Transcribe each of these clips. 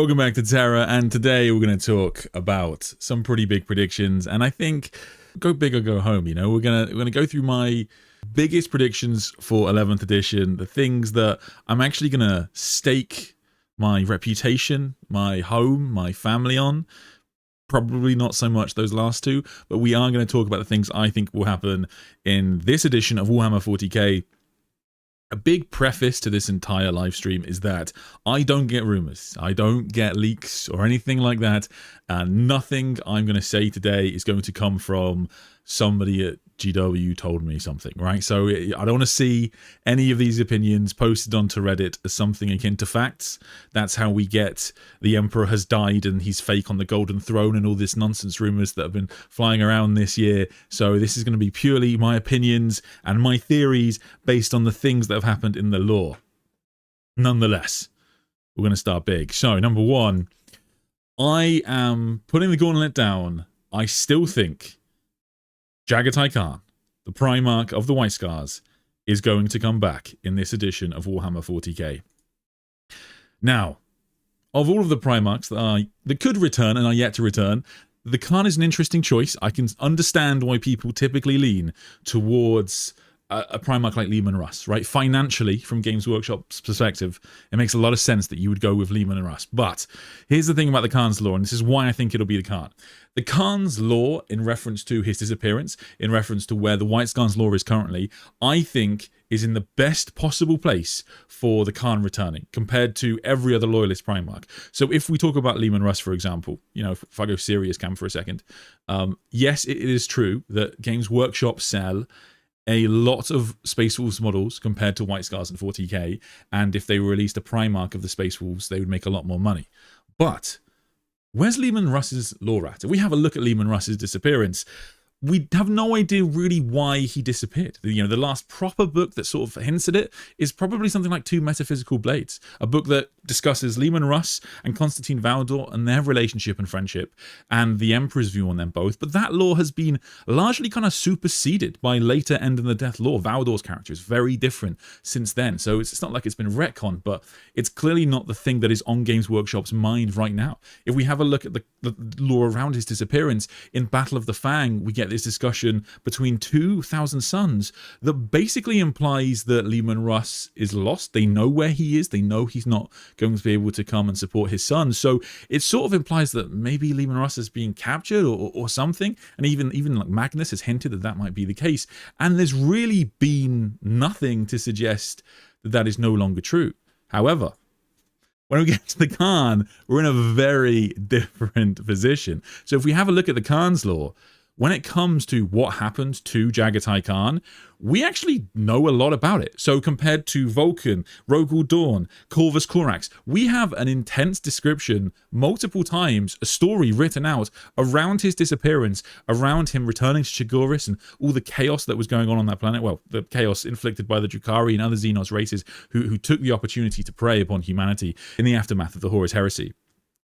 Welcome back to Terra, and today we're going to talk about some pretty big predictions, and I think go big or go home. You know, we're gonna go through my biggest predictions for 11th edition, the things that I'm actually gonna stake my reputation, my home, my family on. Probably not so much those last two, but we are going to talk about the things I think will happen in this edition of Warhammer 40K. A big preface to this entire live stream is that I don't get rumors, I don't get leaks or anything like that, and nothing I'm going to say today is going to come from somebody at GW told me something, right? So I don't want to see any of these opinions posted onto Reddit as something akin to facts. That's how we get the Emperor has died and he's fake on the Golden Throne and all this nonsense rumors that have been flying around this year. So this is going to be purely my opinions and my theories based on the things that have happened in the lore. Nonetheless, we're going to start big. So number one, I am putting the gauntlet down. I still think Jagatai Khan, the Primarch of the White Scars, is going to come back in this edition of Warhammer 40k. Now, of all of the Primarchs that could return and are yet to return, the Khan is an interesting choice. I can understand why people typically lean towards a Primarch like Leman Russ, right? Financially, from Games Workshop's perspective, it makes a lot of sense that you would go with Leman Russ. But here's the thing about the Khan's lore, and this is why I think it'll be the Khan. The Khan's lore, in reference to his disappearance, in reference to where the White Scars lore is currently, I think is in the best possible place for the Khan returning, compared to every other Loyalist Primarch. So if we talk about Leman Russ, for example, you know, if I go serious cam for a second, yes, it is true that Games Workshop sell a lot of Space Wolves models compared to White Scars and 40k, and if they released a Primarch of the Space Wolves, they would make a lot more money. But where's Leman Russ's lore at? If we have a look at Leman Russ's disappearance, we have no idea really why he disappeared. You know, the last proper book that sort of hints at it is probably something like Two Metaphysical Blades, a book that discusses Leman Russ and Constantine Valdor and their relationship and friendship, and the Emperor's view on them both. But that lore has been largely kind of superseded by later End in the Death lore. Valdor's character is very different since then, so it's not like it's been retconned, but it's clearly not the thing that is on Games Workshop's mind right now. If we have a look at the lore around his disappearance, in Battle of the Fang, we get this discussion between 2,000 Suns that basically implies that Leman Russ is lost. They know where he is. They know he's not going to be able to come and support his son. So it sort of implies that maybe Leman Russ is being captured or something. And even like Magnus has hinted that that might be the case. And there's really been nothing to suggest that that is no longer true. However, when we get to the Khan, we're in a very different position. So if we have a look at the Khan's lore, when it comes to what happened to Jagatai Khan, we actually know a lot about it. So compared to Vulcan, Rogul Dawn, Corvus Corax, we have an intense description multiple times, a story written out around his disappearance, around him returning to Chigoris and all the chaos that was going on that planet. Well, the chaos inflicted by the Drukhari and other Xenos races who took the opportunity to prey upon humanity in the aftermath of the Horus Heresy.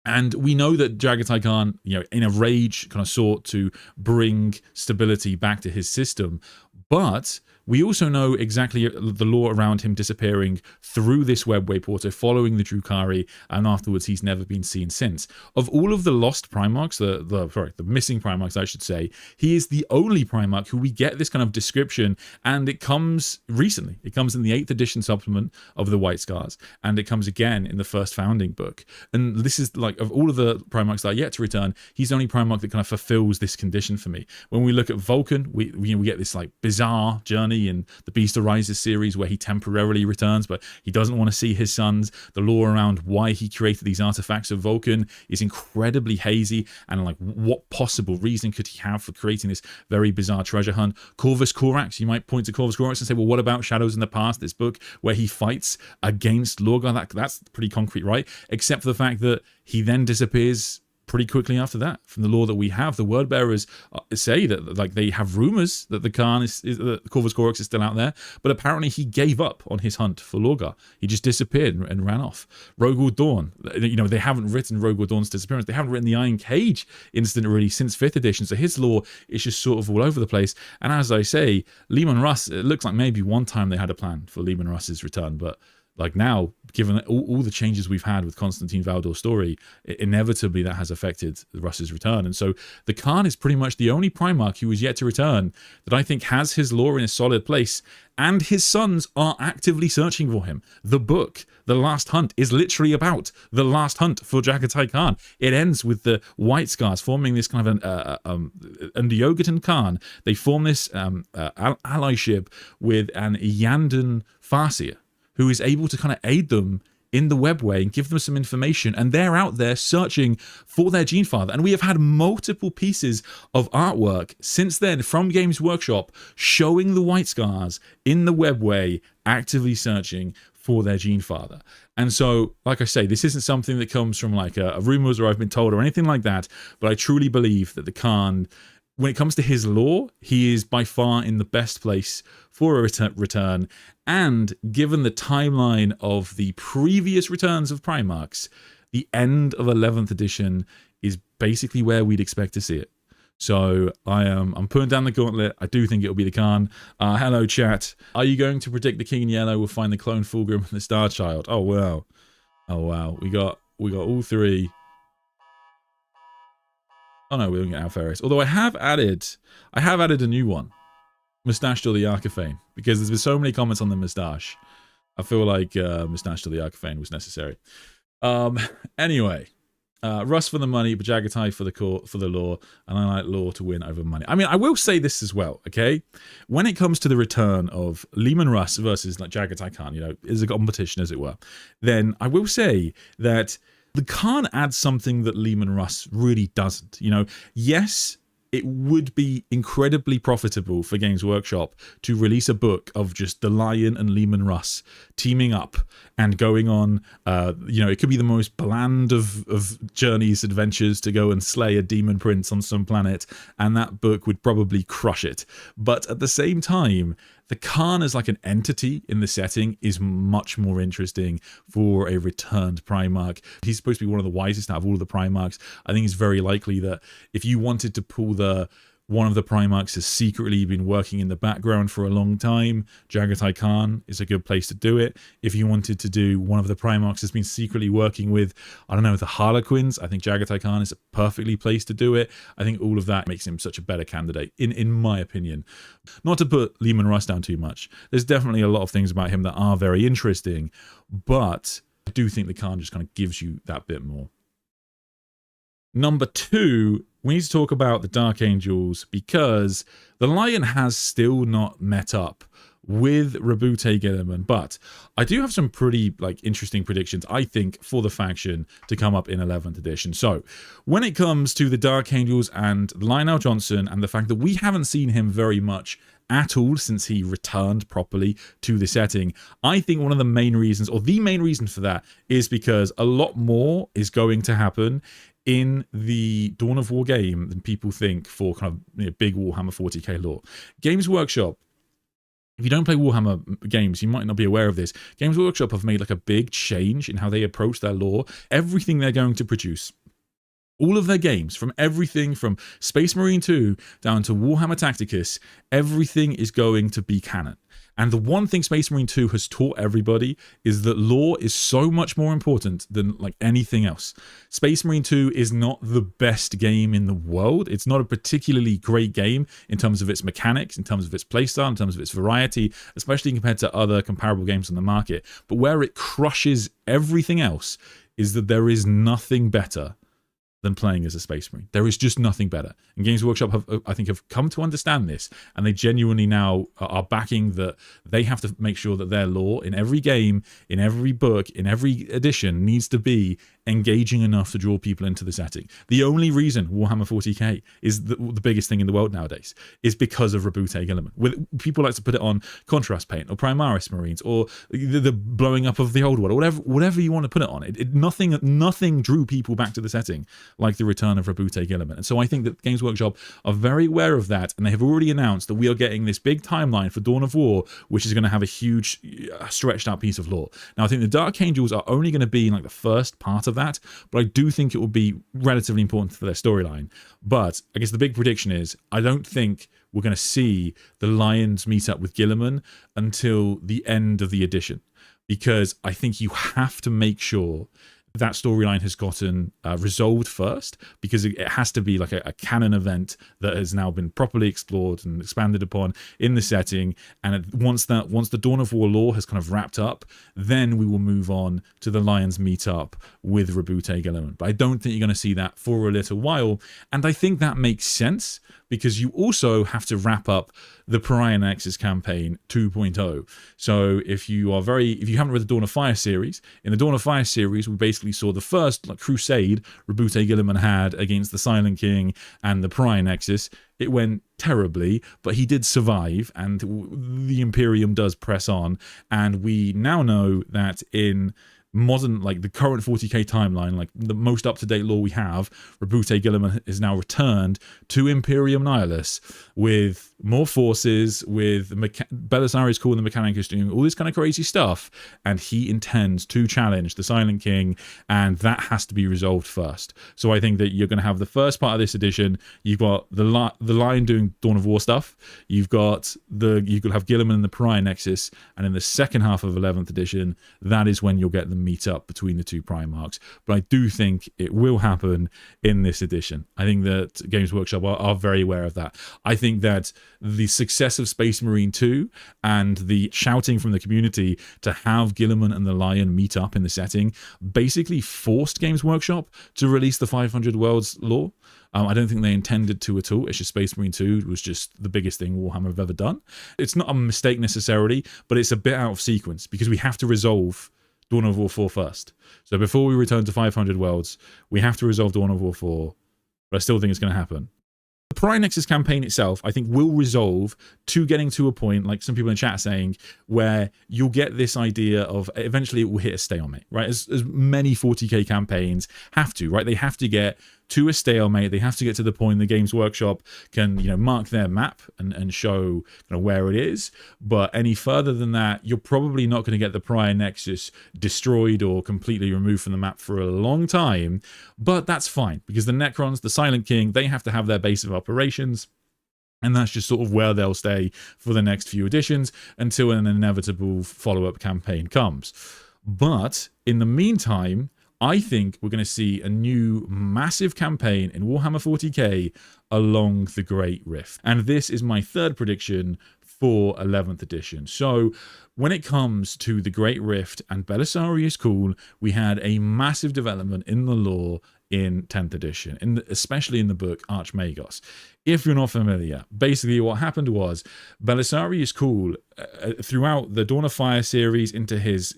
And we know that Jagatai Khan, you know, in a rage kind of sought to bring stability back to his system. But we also know exactly the lore around him disappearing through this webway portal, following the Drukhari, and afterwards he's never been seen since. Of all of the lost Primarchs, the missing Primarchs, I should say, he is the only Primarch who we get this kind of description, and it comes recently. It comes in the 8th edition supplement of the White Scars, and it comes again in the first founding book. And this is like, of all of the Primarchs that are yet to return, he's the only Primarch that kind of fulfills this condition for me. When we look at Vulcan, we get this like bizarre journey in the Beast Arises series where he temporarily returns, but he doesn't want to see his sons. The lore around why he created these artifacts of Vulcan is incredibly hazy, and like, what possible reason could he have for creating this very bizarre treasure hunt? Corvus Corax, you might point to Corvus Corax and say, well, what about Shadows in the Past, this book where he fights against Lorgar? That's pretty concrete, right? Except for the fact that he then disappears pretty quickly after that. From the lore that we have, the word bearers say that like they have rumors that the Khan that Corvus Corax is still out there, but apparently he gave up on his hunt for Lorgar. He just disappeared and ran off. Rogul Dawn, you know, they haven't written Rogul Dawn's disappearance. They haven't written the Iron Cage incident really since 5th edition, so his lore is just sort of all over the place. And as I say, Leman Russ, it looks like maybe one time they had a plan for Leman Russ's return, but Like now, given all the changes we've had with Constantine Valdor's story, inevitably that has affected Russ's return. And so the Khan is pretty much the only Primarch who is yet to return that I think has his lore in a solid place, and his sons are actively searching for him. The book, The Last Hunt, is literally about the last hunt for Jagatai Khan. It ends with the White Scars forming this kind of an Ndiogotan Khan. They form this allyship with an Yandan Farseer, who is able to kind of aid them in the webway and give them some information, and they're out there searching for their gene father. And we have had multiple pieces of artwork since then from Games Workshop showing the White Scars in the webway actively searching for their gene father. And so, like I say, this isn't something that comes from like a rumors or I've been told or anything like that, but I truly believe that the Khan, when it comes to his lore, he is by far in the best place for a return. And given the timeline of the previous returns of Primarchs, the end of 11th edition is basically where we'd expect to see it. So I'm putting down the gauntlet. I do think it'll be the Khan. Hello, chat. Are you going to predict the King in Yellow will find the Clone Fulgrim and the Star Child? Oh wow, oh wow. We got all three. Oh no, we don't get Alferis. Although I have added a new one, Moustache to the Arcaphane, because there's been so many comments on the moustache. I feel like Moustache to the Arcaphane was necessary. Anyway, Russ for the money, but Jagatai for the lore, and I like lore to win over money. I mean, I will say this as well, okay? When it comes to the return of Leman Russ versus like Jagatai Khan, you know, is a competition as it were, then I will say that the Khan adds something that Leman Russ really doesn't. You know, yes, it would be incredibly profitable for Games Workshop to release a book of just the Lion and Leman Russ teaming up and going on, you know, it could be the most bland of journeys, adventures to go and slay a demon prince on some planet, and that book would probably crush it. But at the same time, the Khan as like an entity in the setting is much more interesting for a returned Primarch. He's supposed to be one of the wisest out of all of the Primarchs. I think it's very likely that if you wanted to pull one of the Primarchs has secretly been working in the background for a long time, Jagatai Khan is a good place to do it. If you wanted to do one of the Primarchs has been secretly working with, I don't know, the Harlequins, I think Jagatai Khan is a perfectly place to do it. I think all of that makes him such a better candidate, in my opinion. Not to put Leman Russ down too much. There's definitely a lot of things about him that are very interesting, but I do think the Khan just kind of gives you that bit more. Number 2, we need to talk about the Dark Angels, because the Lion has still not met up with Rabute Gilliman, but I do have some pretty like interesting predictions, I think, for the faction to come up in 11th edition. So when it comes to the Dark Angels and Lionel Johnson and the fact that we haven't seen him very much at all since he returned properly to the setting, I think one of the main reasons, or the main reason for that, is because a lot more is going to happen in the Dawn of War game than people think for kind of, you know, big Warhammer 40k lore. Games Workshop, if you don't play Warhammer games, you might not be aware of this. Games Workshop have made like a big change in how they approach their lore. Everything they're going to produce, all of their games, from everything from Space Marine 2 down to Warhammer Tacticus, everything is going to be canon. And the one thing Space Marine 2 has taught everybody is that lore is so much more important than like anything else. Space Marine 2 is not the best game in the world. It's not a particularly great game in terms of its mechanics, in terms of its playstyle, in terms of its variety, especially compared to other comparable games on the market. But where it crushes everything else is that there is nothing better than playing as a Space Marine. There is just nothing better. And Games Workshop have come to understand this, and they genuinely now are backing that they have to make sure that their lore in every game, in every book, in every edition needs to be engaging enough to draw people into the setting. The only reason Warhammer 40k is the biggest thing in the world nowadays is because of Rabute Gilliman. People like to put it on Contrast Paint or Primaris Marines or the blowing up of the old one, or whatever you want to put it on. Nothing drew people back to the setting like the return of Rabute Gilliman. And so I think that Games Workshop are very aware of that, and they have already announced that we are getting this big timeline for Dawn of War, which is going to have a huge stretched out piece of lore. Now I think the Dark Angels are only going to be in like the first part of that, but I do think it will be relatively important for their storyline. But I guess the big prediction is I don't think we're going to see the Lions meet up with Gilliman until the end of the edition, because I think you have to make sure that storyline has gotten resolved first, because it has to be like a canon event that has now been properly explored and expanded upon in the setting. And once the Dawn of War lore has kind of wrapped up, then we will move on to the Lions meetup with Rabute Gilliman. But I don't think you're going to see that for a little while, and I think that makes sense because you also have to wrap up the Pariah Nexus campaign 2.0. So if you haven't read the Dawn of Fire series, in the Dawn of Fire series, we basically saw the first crusade Rabute Gilliman had against the Silent King and the Pariah Nexus. It went terribly, but he did survive, and the Imperium does press on. And we now know that in modern, like the current 40k timeline, like the most up-to-date lore we have, Rabute Gilliman is now returned to Imperium Nihilus with more forces, with Belisarius Cawl in the Mechanicus doing all this kind of crazy stuff, and he intends to challenge the Silent King, and that has to be resolved first. So I think that you're going to have the first part of this edition, you've got the Lion doing Dawn of War stuff, you could have Gilliman and the Pariah Nexus, and in the second half of 11th edition, that is when you'll get the meet up between the two Primarchs. But I do think it will happen in this edition. I think that Games Workshop are very aware of that. I think that the success of Space Marine 2 and the shouting from the community to have Gilliman and the Lion meet up in the setting basically forced Games Workshop to release the 500 Worlds lore. I don't think they intended to at all. It's just Space Marine 2 was just the biggest thing Warhammer have ever done. It's not a mistake necessarily, but it's a bit out of sequence because we have to resolve Dawn of War 4 first. So before we return to 500 Worlds, we have to resolve Dawn of War 4, but I still think it's going to happen. The Pariah Nexus campaign itself, I think, will resolve to getting to a point, like some people in chat are saying, where you'll get this idea of eventually it will hit a stalemate, right? As many 40k campaigns have to, right? They have to get to a stalemate. They have to get to the point the Games Workshop can, mark their map and show where it is. But any further than that, you're probably not going to get the Pariah Nexus destroyed or completely removed from the map for a long time. But that's fine, because the Necrons, the Silent King, they have to have their base of operations. And that's just sort of where they'll stay for the next few editions until an inevitable follow-up campaign comes. But in the meantime, I think we're going to see a new massive campaign in Warhammer 40k along the Great Rift. And this is my third prediction for 11th edition. So when it comes to the Great Rift and Belisarius Cawl, we had a massive development in the lore in 10th edition, especially in the book Archmagos. If you're not familiar, basically what happened was Belisarius Cawl, throughout the Dawn of Fire series, into his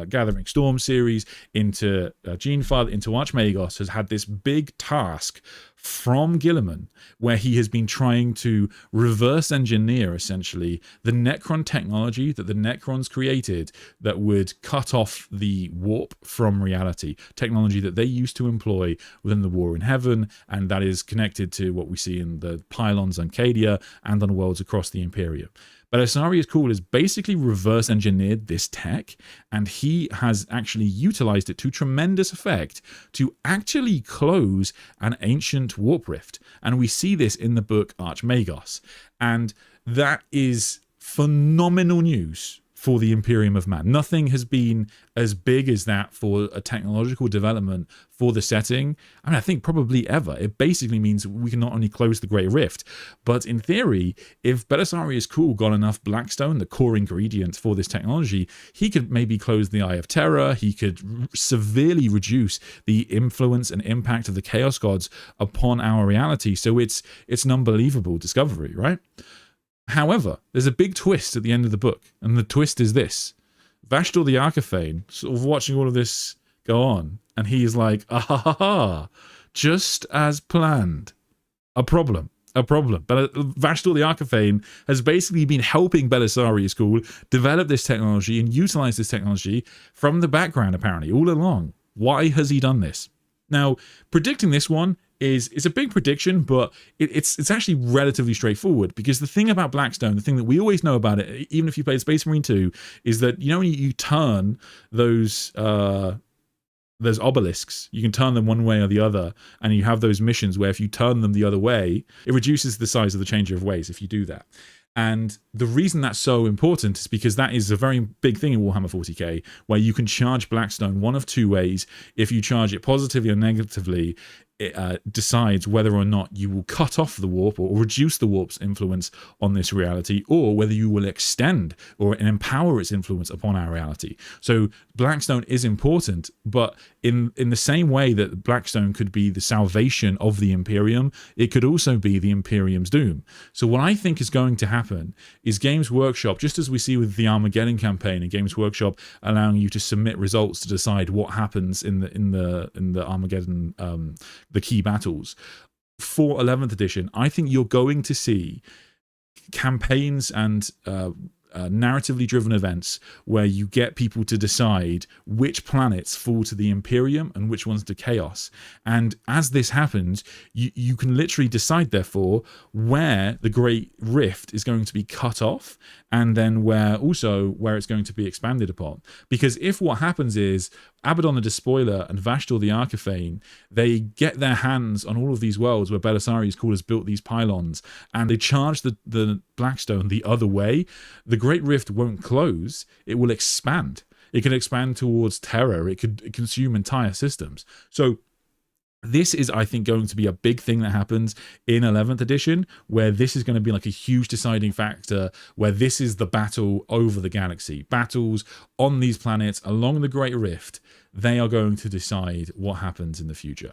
Gathering Storm series, into Genefather, into Archmagos, has had this big task from Gilliman, where he has been trying to reverse engineer, essentially, the Necron technology that the Necrons created that would cut off the warp from reality, technology that they used to employ within the War in Heaven, and that is connected to what we see in the pylons on Cadia and on worlds across the Imperium. Belisarius Cawl has basically reverse engineered this tech, and he has actually utilized it to tremendous effect to actually close an ancient warp rift. And we see this in the book Archmagos. And that is phenomenal news for the Imperium of Man. Nothing has been as big as that for a technological development for the setting. I mean, I think probably ever. It basically means we can not only close the Great Rift, but in theory, if Belisarius Cawl got enough Blackstone, the core ingredient for this technology, he could maybe close the Eye of Terror. He could severely reduce the influence and impact of the Chaos Gods upon our reality. So it's an unbelievable discovery, right? However, there's a big twist at the end of the book, and the twist is this. Vashtor the Archaphane, sort of watching all of this go on, and he's like, ah, just as planned. A problem. But Vashtor the Archaphane has basically been helping Belisarius Cawl develop this technology and utilize this technology from the background, apparently, all along. Why has he done this? Now, predicting this one is a big prediction, but it's actually relatively straightforward, because the thing about Blackstone, the thing that we always know about it, even if you played Space Marine 2, is that, when you turn those obelisks, you can turn them one way or the other, and you have those missions where if you turn them the other way, it reduces the size of the changer of ways if you do that. And the reason that's so important is because that is a very big thing in Warhammer 40k, where you can charge Blackstone one of two ways. If you charge it positively or negatively, it decides whether or not you will cut off the warp or reduce the warp's influence on this reality, or whether you will extend or empower its influence upon our reality. So Blackstone is important, but in the same way that Blackstone could be the salvation of the Imperium, it could also be the Imperium's doom. So what I think is going to happen is Games Workshop, just as we see with the Armageddon campaign, and Games Workshop allowing you to submit results to decide what happens in the Armageddon the key battles. For 11th edition, I think you're going to see campaigns and narratively driven events where you get people to decide which planets fall to the Imperium and which ones to Chaos. And as this happens, you can literally decide, therefore, where the Great Rift is going to be cut off, and then where it's going to be expanded upon. Because if what happens is Abaddon the Despoiler and Vashtor the Archifane, they get their hands on all of these worlds where Belisarius Cawl has built these pylons, and they charge the Blackstone the other way, the Great Rift won't close, it will expand. It can expand towards Terra, it could consume entire systems. So this is, I think, going to be a big thing that happens in 11th edition, where this is going to be like a huge deciding factor, where this is the battle over the galaxy. Battles on these planets along the Great Rift, they are going to decide what happens in the future.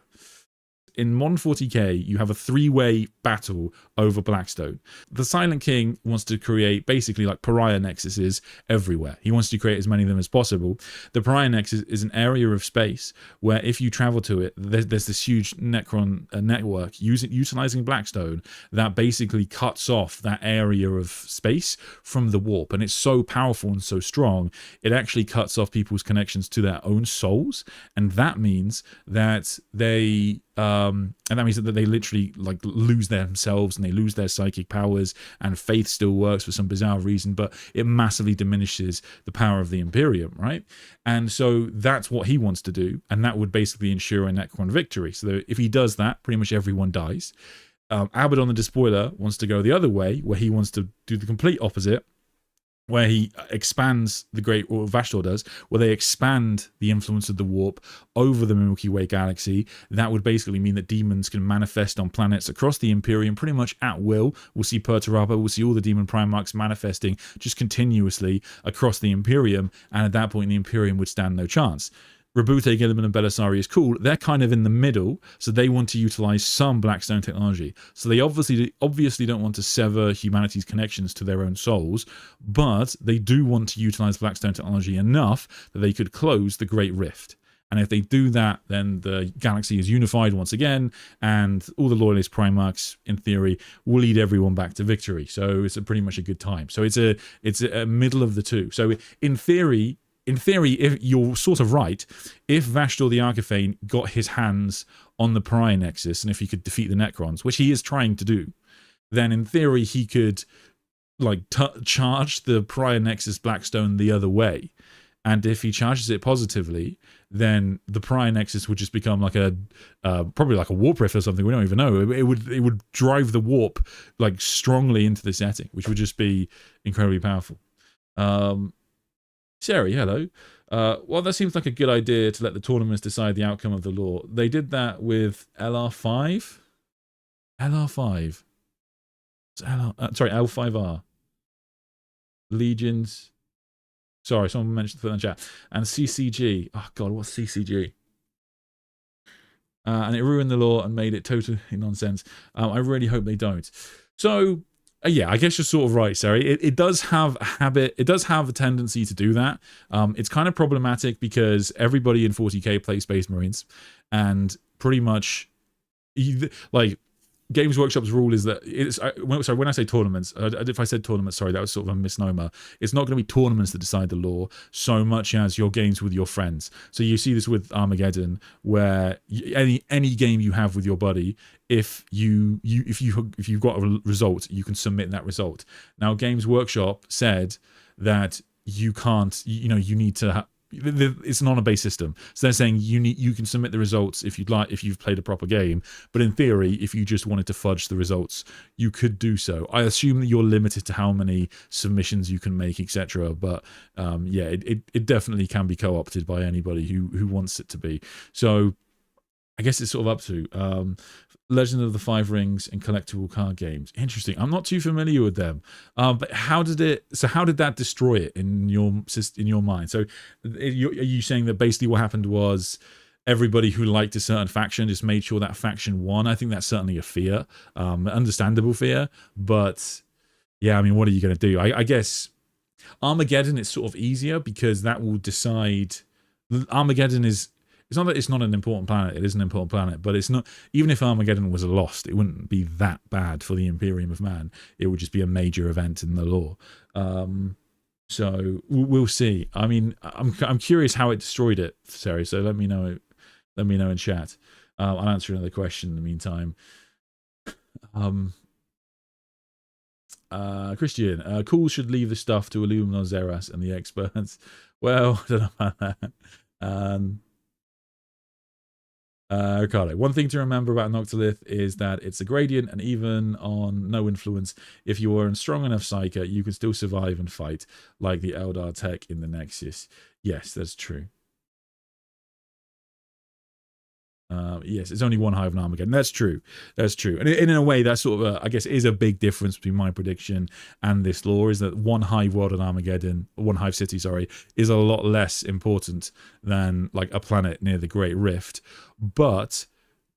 In Modern 40k, you have a three-way battle over Blackstone. The Silent King wants to create basically like pariah nexuses everywhere. He wants to create as many of them as possible. The pariah nexus is an area of space where if you travel to it, there's this huge Necron network utilizing Blackstone that basically cuts off that area of space from the warp. And it's so powerful and so strong, it actually cuts off people's connections to their own souls. And that means that they literally like lose themselves and they lose their psychic powers, and faith still works for some bizarre reason, but it massively diminishes the power of the Imperium, right? And so that's what he wants to do, and that would basically ensure a Necron victory. So that if he does that, pretty much everyone dies. Abaddon the Despoiler wants to go the other way, where he wants to do the complete opposite, where he expands the Great, or Vashtor does, where they expand the influence of the warp over the Milky Way galaxy. That would basically mean that demons can manifest on planets across the Imperium pretty much at will. We'll see Perturaba, we'll see all the demon Primarchs manifesting just continuously across the Imperium, and at that point the Imperium would stand no chance. Rabute, Gilliman, and Belisarius Cawl, they're kind of in the middle, so they want to utilize some Blackstone technology. So they obviously don't want to sever humanity's connections to their own souls, but they do want to utilize Blackstone technology enough that they could close the Great Rift. And if they do that, then the galaxy is unified once again, and all the loyalist Primarchs, in theory, will lead everyone back to victory. So it's pretty much a good time. So it's a middle of the two. So in theory, if you're sort of right, if Vashtor the Archifane got his hands on the Pariah Nexus, and if he could defeat the Necrons, which he is trying to do, then in theory he could like charge the Pariah Nexus Blackstone the other way. And if he charges it positively, then the Pariah Nexus would just become like probably like a warp rift or something. We don't even know. It would drive the warp like strongly into the setting, which would just be incredibly powerful. Sherry, hello. Well, that seems like a good idea to let the tournaments decide the outcome of the law. They did that with LR5. LR5. L5R. Legions. Sorry, someone mentioned in the chat. And CCG. Oh, God, what's CCG? And it ruined the law and made it totally nonsense. I really hope they don't. So, yeah, I guess you're sort of right, Sari. It does have a habit. It does have a tendency to do that. It's kind of problematic because everybody in 40k plays Space Marines, and pretty much, like, Games Workshop's rule is that when I say tournaments, if I said tournaments, sorry, that was sort of a misnomer. It's not going to be tournaments that decide the law so much as your games with your friends. So you see this with Armageddon, where any game you have with your buddy, if you've got a result, you can submit that result. Now, Games Workshop said that you can't, you need to it's an honor-based system. So they're saying you can submit the results if you'd like, if you've played a proper game. But in theory, if you just wanted to fudge the results, you could do so. I assume that you're limited to how many submissions you can make, etc. But yeah, it definitely can be co-opted by anybody who wants it to be. So I guess it's sort of up to Legend of the Five Rings and collectible card games. Interesting. I'm not too familiar with them. But how did that destroy it in your mind? So are you saying that basically what happened was everybody who liked a certain faction just made sure that faction won? I think that's certainly a fear, understandable fear. But yeah, I mean, what are you going to do? I guess Armageddon is sort of easier because that will decide. Armageddon is. It's not that it's not an important planet. It is an important planet, but it's not. Even if Armageddon was lost, it wouldn't be that bad for the Imperium of Man. It would just be a major event in the lore. So we'll see. I mean, I'm curious how it destroyed it, Sari. So let me know. Let me know in chat. I'll answer another question in the meantime. Christian, Cool should leave the stuff to Illumino Zeras and the experts. Well, I don't know about that. Ricardo, one thing to remember about Noctilith is that it's a gradient, and even on no influence, if you are in strong enough Psyker, you can still survive and fight, like the Eldar tech in the Nexus. Yes, that's true. Yes, it's only one hive in Armageddon. That's true. That's true. And in a way, that sort of, I guess, is a big difference between my prediction and this lore, is that one hive world in Armageddon, one hive city, sorry, is a lot less important than like a planet near the Great Rift. But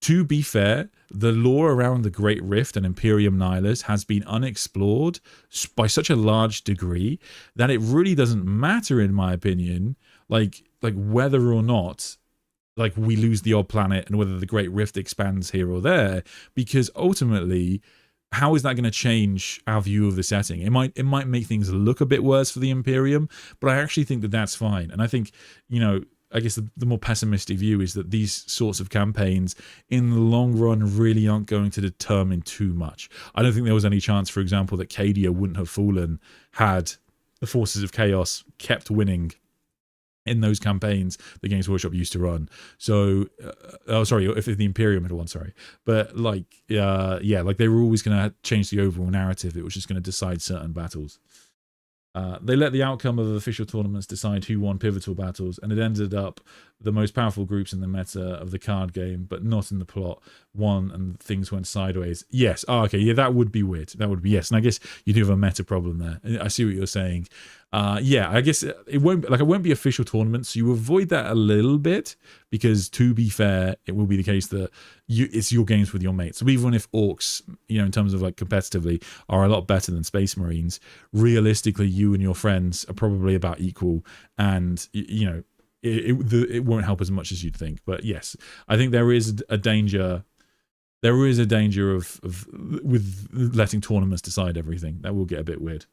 to be fair, the lore around the Great Rift and Imperium Nihilus has been unexplored by such a large degree that it really doesn't matter, in my opinion, like whether or not like we lose the odd planet and whether the Great Rift expands here or there, because ultimately, how is that going to change our view of the setting? It might make things look a bit worse for the Imperium, but I actually think that that's fine. And I think, you know, I guess the more pessimistic view is that these sorts of campaigns in the long run really aren't going to determine too much. I don't think there was any chance, for example, that Cadia wouldn't have fallen had the Forces of Chaos kept winning in those campaigns the Games Workshop used to run. So, sorry, if the Imperium had won, sorry. But like, yeah, like they were always going to change the overall narrative. It was just going to decide certain battles. They let the outcome of official tournaments decide who won pivotal battles, and it ended up the most powerful groups in the meta of the card game, but not in the plot, won and things went sideways. Yes. Oh, okay. Yeah, that would be weird. That would be, yes. And I guess you do have a meta problem there. I see what you're saying. Yeah, I guess it won't be official tournaments, so you avoid that a little bit, because to be fair, it will be the case that it's your games with your mates. So even if Orcs, you know, in terms of like competitively, are a lot better than Space Marines, realistically, you and your friends are probably about equal, and you know, it won't help as much as you'd think. But yes, I think there is a danger. There is a danger of with letting tournaments decide everything. That will get a bit weird.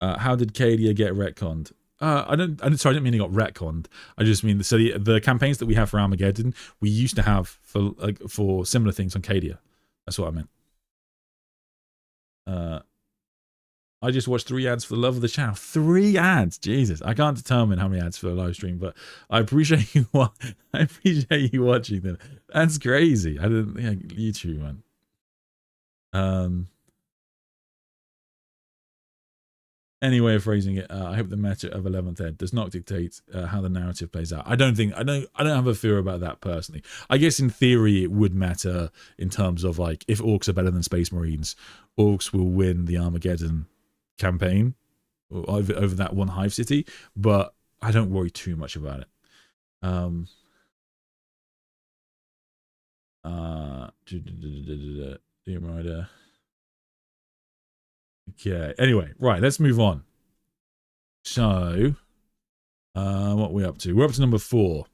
How did Cadia get retconned? I didn't mean it got retconned. I just mean so the campaigns that we have for Armageddon, we used to have for similar things on Cadia. That's what I meant. I just watched 3 ads for the love of the channel. 3 ads, Jesus! I can't determine how many ads for a live stream, but I appreciate you. I appreciate you watching them. That's crazy. I didn't. Yeah, YouTube, man. Any way of phrasing it, I hope the meta of 11th Ed does not dictate how the narrative plays out. I don't have a fear about that personally. I guess in theory it would matter in terms of like if Orcs are better than Space Marines, Orcs will win the Armageddon campaign over that one hive city, but I don't worry too much about it. Okay, anyway, right, let's move on. So, what are we up to? We're up to number 4.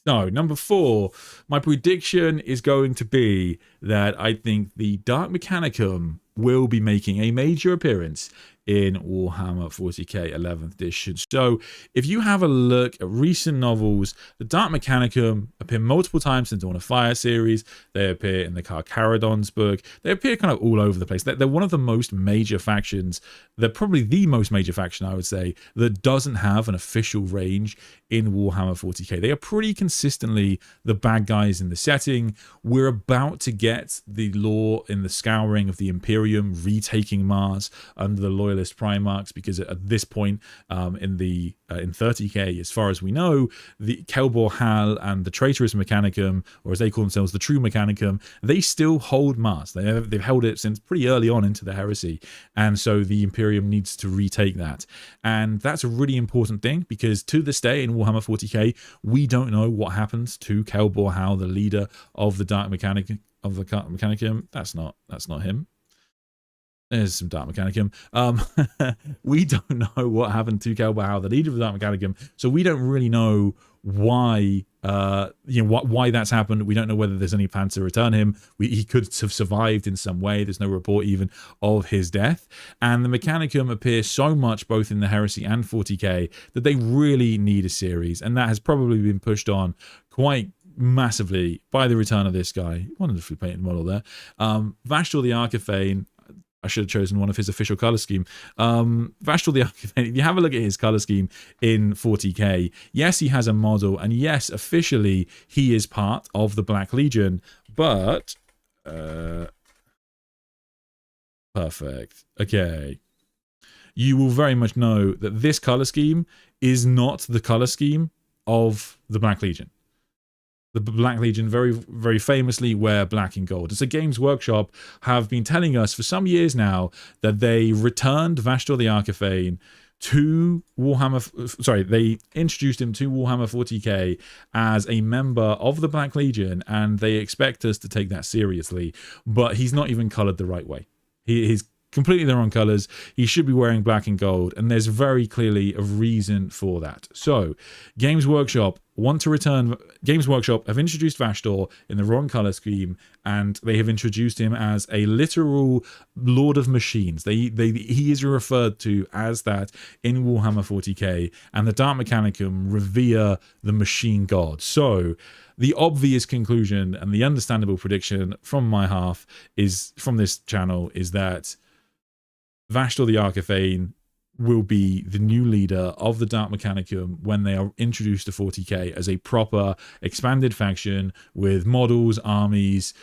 So, number 4, my prediction is going to be that I think the Dark Mechanicum will be making a major appearance in Warhammer 40k 11th edition. So if you have a look at recent novels, the Dark Mechanicum appear multiple times in the Dawn of Fire series. They appear in the Carcharodon's book. They appear kind of all over the place. They're one of the most major factions. They're probably the most major faction, I would say, that doesn't have an official range in Warhammer 40k. They are pretty consistently the bad guys in the setting. We're about to get the lore in the Scouring of the Imperium retaking Mars under the Loyalist Primarchs, because at this point in 30k, as far as we know, the Kelbor Hal and the Traitorous Mechanicum, or as they call themselves, the True Mechanicum, they still hold Mars. They've held it since pretty early on into the heresy, and so the Imperium needs to retake that. And that's a really important thing, because to this day in Warhammer 40k, we don't know what happens to Kelbor Hal, the leader of the Dark Mechanicum. That's not him. There's some Dark Mechanicum. We don't know what happened to Kelbor Hal, the leader of the Dark Mechanicum, so we don't really know why why that's happened. We don't know whether there's any plan to return him. He could have survived in some way. There's no report even of his death. And the Mechanicum appear so much both in the Heresy and 40k that they really need a series, and that has probably been pushed on quite massively by the return of this guy. Wonderfully painted model there. Vashtor the Archifane. I should have chosen one of his official color scheme. Vashtor the Archifane, if you have a look at his color scheme in 40k, yes, he has a model, and yes, officially he is part of the Black Legion, but perfect. Okay. You will very much know that this color scheme is not the color scheme of the Black Legion. The Black Legion very, very famously wear black and gold. So Games Workshop have been telling us for some years now that they returned Vashtor the Archifane to Warhammer, sorry, they introduced him to Warhammer 40k as a member of the Black Legion, and they expect us to take that seriously, but he's not even colored the right way. He's completely the wrong colors. He should be wearing black and gold, and there's very clearly a reason for that. So Games Workshop want to return. Games Workshop have introduced Vashtor in the wrong color scheme, and they have introduced him as a literal Lord of Machines. He is referred to as that in Warhammer 40k, and the Dark Mechanicum revere the machine god. So the obvious conclusion and the understandable prediction from my half is, from this channel, is that Vashtor the Archifane will be the new leader of the Dark Mechanicum when they are introduced to 40k as a proper expanded faction with models, armies,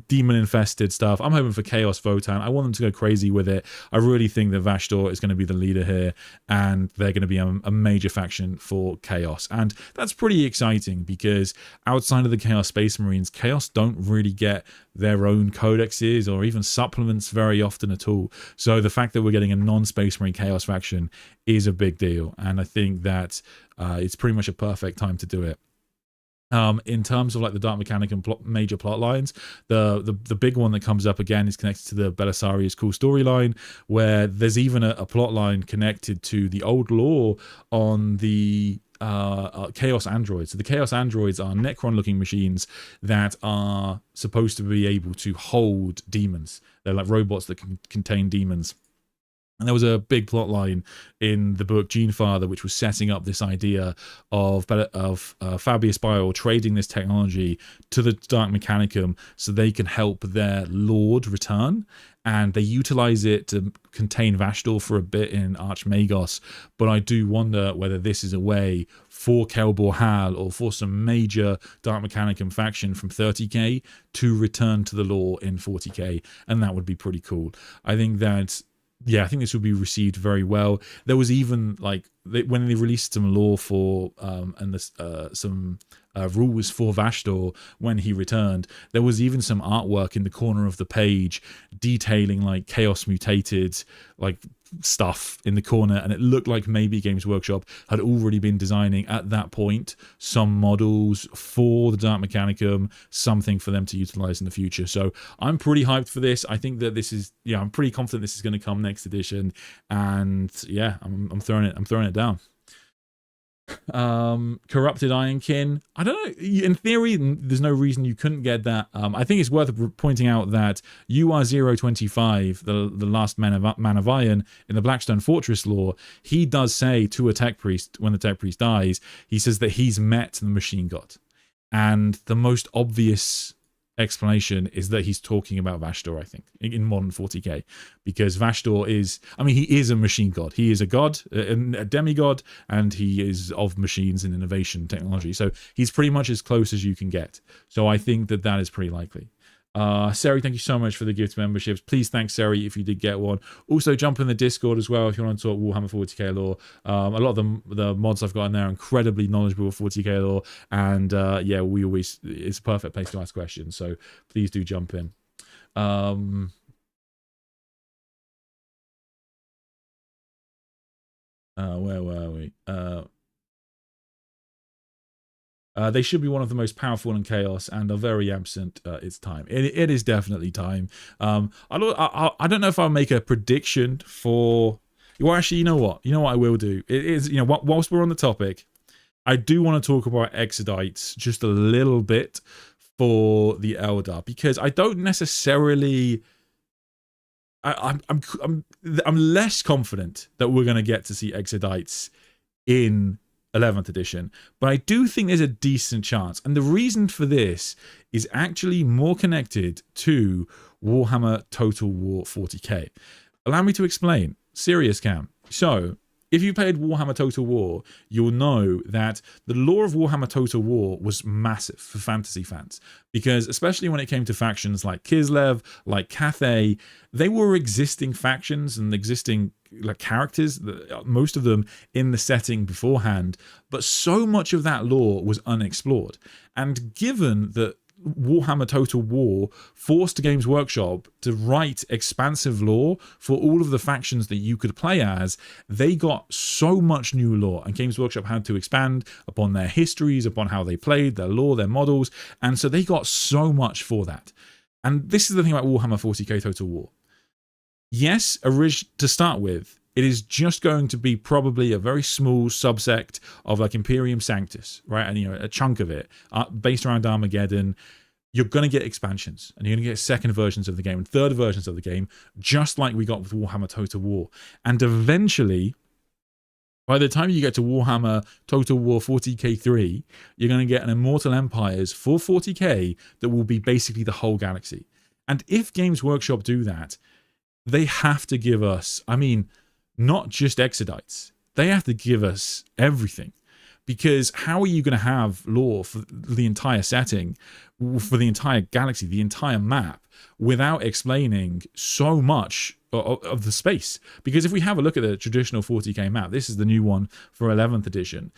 demon-infested stuff. I'm hoping for Chaos Votan. I want them to go crazy with it. I really think that Vashtor is going to be the leader here, and they're going to be a major faction for Chaos. And that's pretty exciting, because outside of the Chaos Space Marines, Chaos don't really get their own codexes or even supplements very often at all. So the fact that we're getting a non-Space Marine Chaos faction is a big deal, and I think that it's pretty much a perfect time to do it. In terms of like the Dark Mechanicum major plot lines, the big one that comes up again is connected to the Belisarius Cool storyline, where there's even a plot line connected to the old lore on the Chaos Androids. So the Chaos Androids are Necron-looking machines that are supposed to be able to hold demons. They're like robots that can contain demons. And there was a big plot line in the book Genefather, which was setting up this idea of Fabius Bile trading this technology to the Dark Mechanicum so they can help their lord return. And they utilize it to contain Vashtor for a bit in Archmagos. But I do wonder whether this is a way for Kelbor Hal or for some major Dark Mechanicum faction from 30k to return to the lore in 40k. And that would be pretty cool. I think that, yeah, I think this would be received very well. There was even, like, when they released some lore for some rules for Vashtor when he returned, there was even some artwork in the corner of the page detailing like chaos mutated like stuff in the corner, and it looked like maybe Games Workshop had already been designing at that point some models for the Dark Mechanicum, something for them to utilize in the future. So I'm pretty hyped for this. I think that this is, yeah, I'm pretty confident this is going to come next edition, and yeah, I'm throwing it down. Corrupted Ironkin. I don't know. In theory, there's no reason you couldn't get that. I think it's worth pointing out that UR025, the last man of Iron in the Blackstone Fortress lore, he does say to a tech priest when the tech priest dies, he says that he's met the machine god, and the most obvious explanation is that he's talking about Vashtor, I think, in modern 40k, because Vashtor is, I mean, he is a machine god. He is a god, a demigod, and he is of machines and innovation technology. So he's pretty much as close as you can get. So I think that that is pretty likely. Seri, thank you so much for the gift memberships. Please thank Seri if you did get one. Also, jump in the Discord as well if you want to talk Warhammer 40k lore. A lot of the mods I've got in there are incredibly knowledgeable of 40k lore, and yeah, it's a perfect place to ask questions. So please do jump in. Where were we? They should be one of the most powerful in Chaos and are very absent. It's time. It is definitely time. I don't know if I'll make a prediction for... Well, actually, you know what? You know what I will do? It is, you know, whilst we're on the topic, I do want to talk about Exodites just a little bit for the Eldar, because I don't necessarily... I'm less confident that we're going to get to see Exodites in 11th edition, but I do think there's a decent chance, and the reason for this is actually more connected to Warhammer Total War 40k. Allow me to explain. Serious Cam. So if you played Warhammer Total War, you'll know that the lore of Warhammer Total War was massive for fantasy fans, because especially when it came to factions like Kislev, like Cathay, they were existing factions and existing like characters, most of them in the setting beforehand, but so much of that lore was unexplored. And given that Warhammer Total War forced Games Workshop to write expansive lore for all of the factions that you could play as, they got so much new lore, and Games Workshop had to expand upon their histories, upon how they played, their lore, their models, and so they got so much for that. And this is the thing about Warhammer 40k Total War. Yes, to start with, it is just going to be probably a very small subsect of like Imperium Sanctus, right? And, you know, a chunk of it based around Armageddon. You're going to get expansions, and you're going to get second versions of the game and third versions of the game, just like we got with Warhammer Total War. And eventually, by the time you get to Warhammer Total War 40k3, you're going to get an Immortal Empires for 40k that will be basically the whole galaxy. And if Games Workshop do that, they have to give us, I mean, not just Exodites. They have to give us everything. Because how are you going to have lore for the entire setting, for the entire galaxy, the entire map, without explaining so much of the space? Because if we have a look at the traditional 40k map, this is the new one for 11th edition.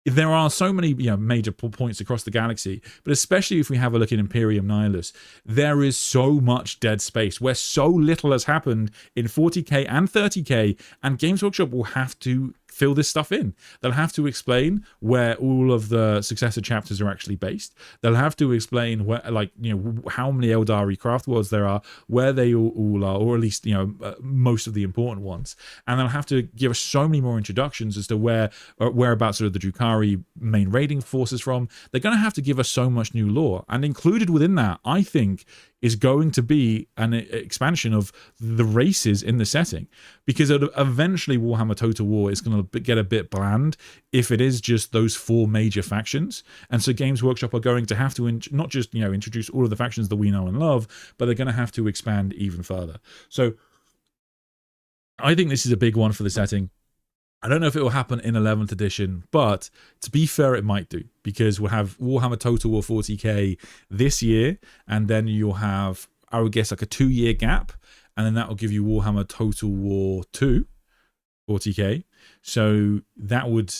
There are so many, you know, major points across the galaxy, but especially if we have a look at Imperium Nihilus, there is so much dead space where so little has happened in 40k and 30k, and Games Workshop will have to fill this stuff in. They'll have to explain where all of the successor chapters are actually based. They'll have to explain where, like, you know, how many Eldari craft worlds there are, where they all are, or at least, you know, most of the important ones. And they'll have to give us so many more introductions as to whereabouts sort of the Drukhari main raiding forces from. They're going to have to give us so much new lore, and included within that, I think, is going to be an expansion of the races in the setting, because eventually Warhammer Total War is going to get a bit bland if it is just those four major factions. And so Games Workshop are going to have to not just, you know, introduce all of the factions that we know and love, but they're going to have to expand even further. So I think this is a big one for the setting. I don't know if it will happen in 11th edition, but to be fair, it might do, because we'll have Warhammer Total War 40k this year, and then you'll have, I would guess, like a 2-year gap, and then that will give you Warhammer Total War 2 40k. So that would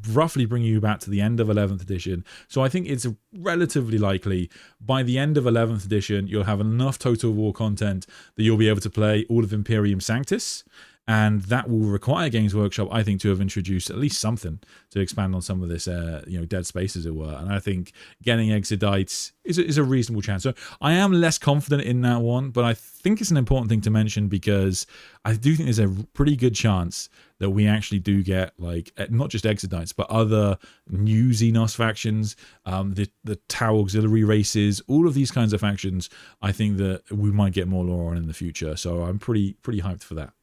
roughly bring you back to the end of 11th edition. So I think it's relatively likely by the end of 11th edition, you'll have enough Total War content that you'll be able to play all of Imperium Sanctus. And that will require Games Workshop, I think, to have introduced at least something to expand on some of this, you know, dead space, as it were. And I think getting Exodites is a reasonable chance. So I am less confident in that one, but I think it's an important thing to mention, because I do think there's a pretty good chance that we actually do get like not just Exodites, but other new Xenos factions, the Tau auxiliary races, all of these kinds of factions. I think that we might get more lore on in the future, so I'm pretty hyped for that.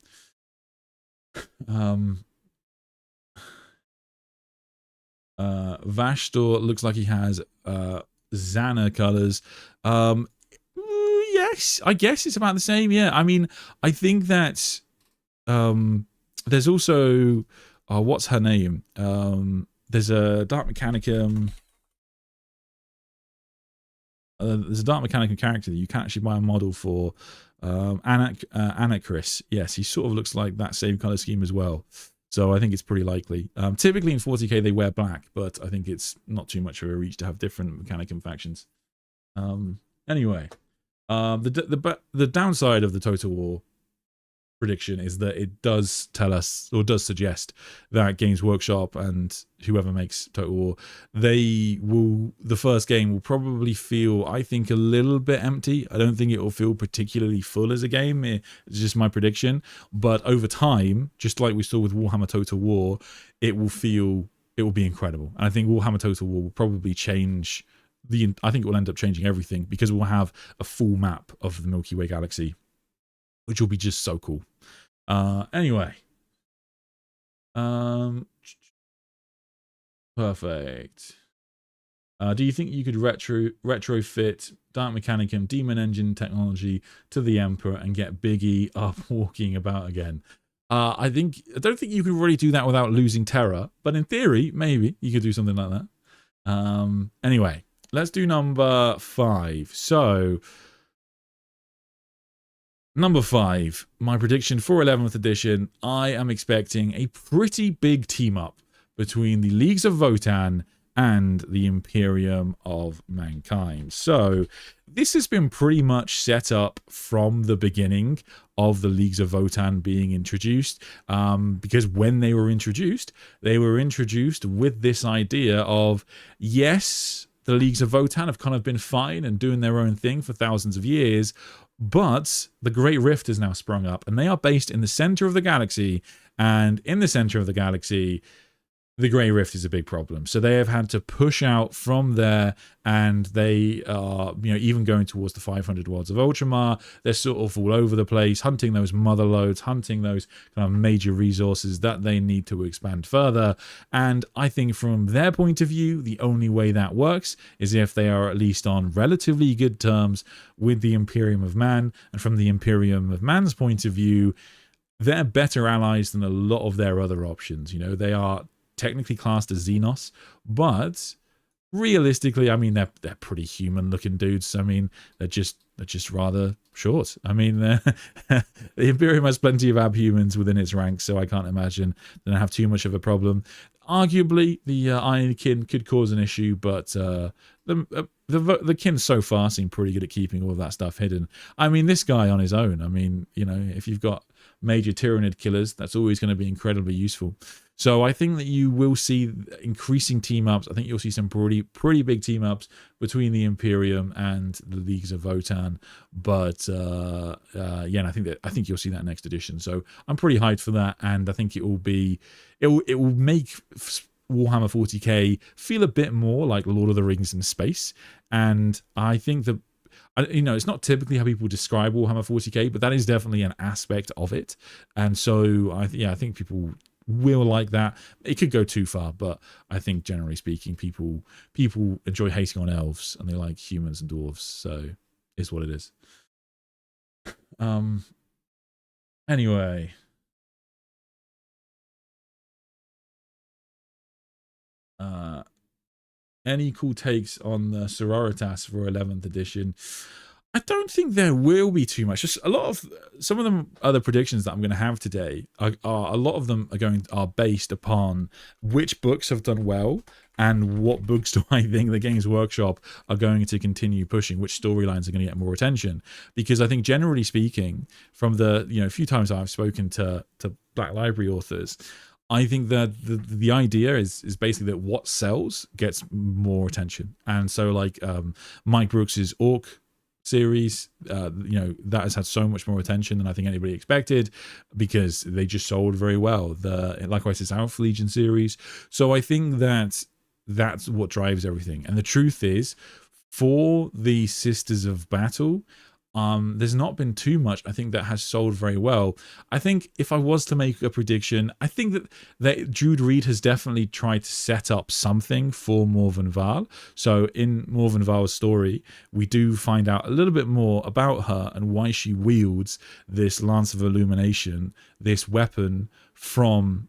Vashtor looks like he has Xana colors. Yes, I guess it's about the same. Yeah, I mean, I think that there's also what's her name? There's a Dark Mechanicum. There's a Dark Mechanicum character that you can actually buy a model for. Anacris. Yes, he sort of looks like that same color scheme as well. So I think it's pretty likely. Typically in 40k they wear black, but I think it's not too much of a reach to have different Mechanicum factions. Anyway, the downside of the Total War prediction is that it does tell us, or does suggest, that Games Workshop and whoever makes Total War, the first game will probably feel, I think, a little bit empty. I don't think it will feel particularly full as a game. It's just my prediction. But over time, just like we saw with Warhammer Total War, it will be incredible. And I think Warhammer Total War will probably change I think it will end up changing everything, because we'll have a full map of the Milky Way galaxy, which will be just so cool. Anyway. Perfect. Do you think you could retrofit Dark Mechanicum Demon Engine technology to the Emperor and get Big E up walking about again? I don't think you could really do that without losing Terra, but in theory, maybe you could do something like that. Anyway, let's do number 5. So, number 5, my prediction for 11th edition. I am expecting a pretty big team up between the Leagues of Votann and the Imperium of Mankind. So this has been pretty much set up from the beginning of the Leagues of Votann being introduced, because when they were introduced with this idea of, yes, the Leagues of Votann have kind of been fine and doing their own thing for thousands of years, but the Great Rift has now sprung up, and they are based in the center of the galaxy, and in the center of the galaxy, the Grey Rift is a big problem. So they have had to push out from there, and they are, even going towards the 500 worlds of Ultramar. They're sort of all over the place, hunting those mother loads, hunting those kind of major resources that they need to expand further. And I think from their point of view, the only way that works is if they are at least on relatively good terms with the Imperium of Man. And from the Imperium of Man's point of view, they're better allies than a lot of their other options. They are technically classed as Xenos, but realistically, I mean, they're pretty human looking dudes. I mean, they're just rather short. I mean, the Imperium has plenty of abhumans within its ranks, so I can't imagine they don't have too much of a problem. Arguably, the Iron Kin could cause an issue, but the kin so far seem pretty good at keeping all of that stuff hidden. I mean, this guy on his own, I mean, if you've got major Tyranid killers, that's always going to be incredibly useful. So I think that you will see increasing team-ups. I think you'll see some pretty big team-ups between the Imperium and the Leagues of Votann. But yeah, and I think you'll see that next edition. So I'm pretty hyped for that, and I think it will make Warhammer 40k feel a bit more like Lord of the Rings in space. And I think that, it's not typically how people describe Warhammer 40k, but that is definitely an aspect of it. And so I think people will like that. It could go too far, but I think generally speaking, people enjoy hating on elves, and they like humans and dwarves. So it's what it is. Anyway. Any cool takes on the Sororitas for 11th edition? I don't think there will be too much. Just a lot of some of the other predictions that I'm going to have today are a lot of them are based upon which books have done well and what books do I think the Games Workshop are going to continue pushing, which storylines are going to get more attention. Because I think generally speaking, from the few times I've spoken to Black Library authors, I think that the idea is basically that what sells gets more attention. And so like Mike Brooks's Orc series. That has had so much more attention than I think anybody expected, because they just sold very well. Likewise, it's Alpha Legion series. So I think that's what drives everything. And the truth is, for the Sisters of Battle, there's not been too much, I think, that has sold very well. I think if I was to make a prediction, I think that Jude Reed has definitely tried to set up something for Morven Val. So in Morven Val's story, we do find out a little bit more about her and why she wields this Lance of Illumination, this weapon from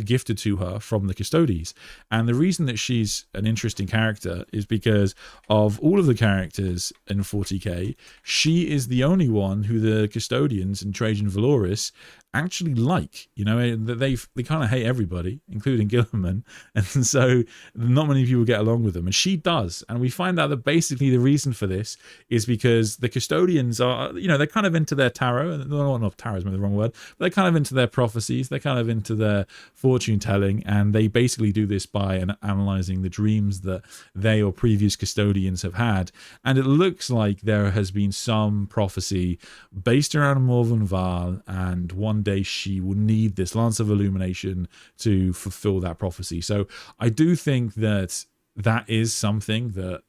gifted to her from the Custodies. And the reason that she's an interesting character is because of all of the characters in 40k, she is the only one who the Custodians and Trajan Valoris actually like. They kind of hate everybody, including Gilliman, and so not many people get along with them, and she does. And we find out that basically the reason for this is because the Custodians are, they're kind of into their tarot. Not tarot is maybe the wrong word, but they're kind of into their prophecies, they're kind of into their fortune telling, and they basically do this by analyzing the dreams that they or previous Custodians have had. And it looks like there has been some prophecy based around Morven Val, and one day she will need this Lance of Illumination to fulfill that prophecy. So I do think that is something that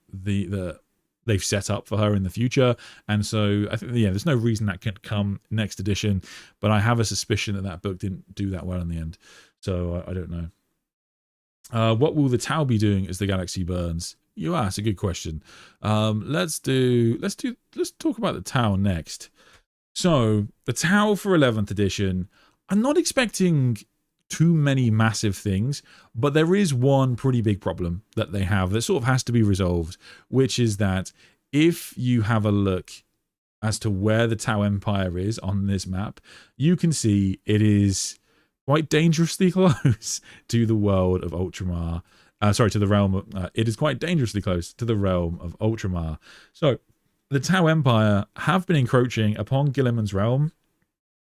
they've set up for her in the future. And so I think, there's no reason that can't come next edition, but I have a suspicion that book didn't do that well in the end. So I don't know. What will the Tau be doing as the galaxy burns? You ask, a good question. Let's talk about the Tau next. So the Tau for 11th edition, I'm not expecting too many massive things, but there is one pretty big problem that they have that sort of has to be resolved, which is that if you have a look as to where the Tau Empire is on this map, you can see it is quite dangerously close to the world of Ultramar. To the realm of, it is quite dangerously close to the realm of Ultramar. So the Tau Empire have been encroaching upon Gilliman's realm,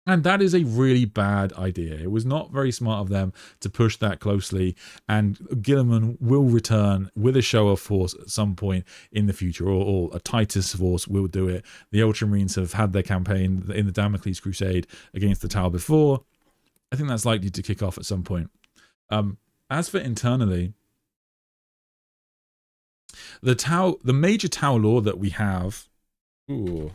and that is a really bad idea. It was not very smart of them to push that closely, and Gilliman will return with a show of force at some point in the future, or a Titus force will do it. The Ultramarines have had their campaign in the Damocles Crusade against the Tau before. I think that's likely to kick off at some point. As for internally, the major Tau law that we have. Ooh.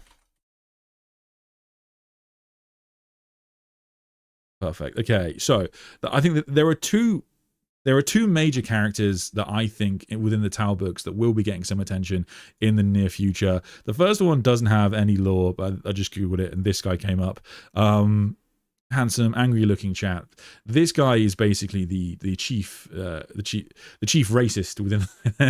Perfect. Okay, so I think that there are two major characters that I think within the Tau books that will be getting some attention in the near future. The first one doesn't have any lore, but I just googled it and this guy came up. Handsome, angry-looking chap. This guy is basically the chief racist within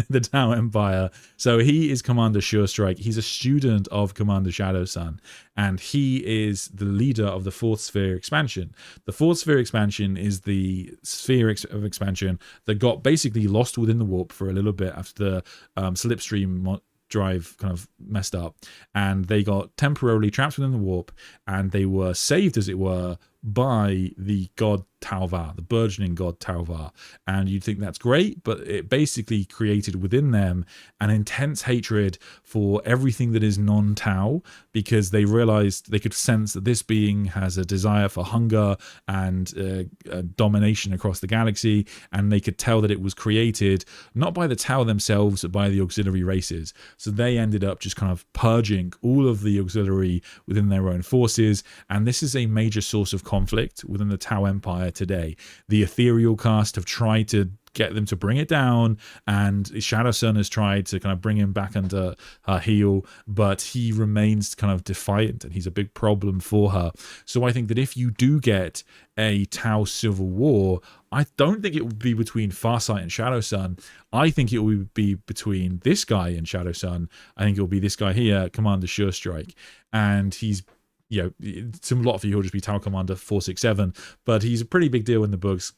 the Tau Empire. So he is Commander Surestrike. He's a student of Commander Shadowsun, and he is the leader of the Fourth Sphere expansion. The Fourth Sphere expansion is the sphere of expansion that got basically lost within the warp for a little bit after the Slipstream drive kind of messed up, and they got temporarily trapped within the warp, and they were saved, as it were, by the god Tauvar, the burgeoning god Tauvar. And you'd think that's great, but it basically created within them an intense hatred for everything that is non-Tau, because they realized, they could sense that this being has a desire for hunger and domination across the galaxy, and they could tell that it was created not by the Tau themselves, but by the auxiliary races. So they ended up just kind of purging all of the auxiliary within their own forces, and this is a major source of conflict within the Tau Empire today. The Ethereal Caste have tried to get them to bring it down, and Shadowsun has tried to kind of bring him back under her heel, but he remains kind of defiant, and he's a big problem for her. So I think that if you do get a Tau civil war, I don't think it would be between Farsight and Shadowsun. I think it would be between this guy and Shadowsun. I think it will be this guy here, Commander Surestrike, and he's, a lot of you will just be Tau Commander 467, but he's a pretty big deal in the books.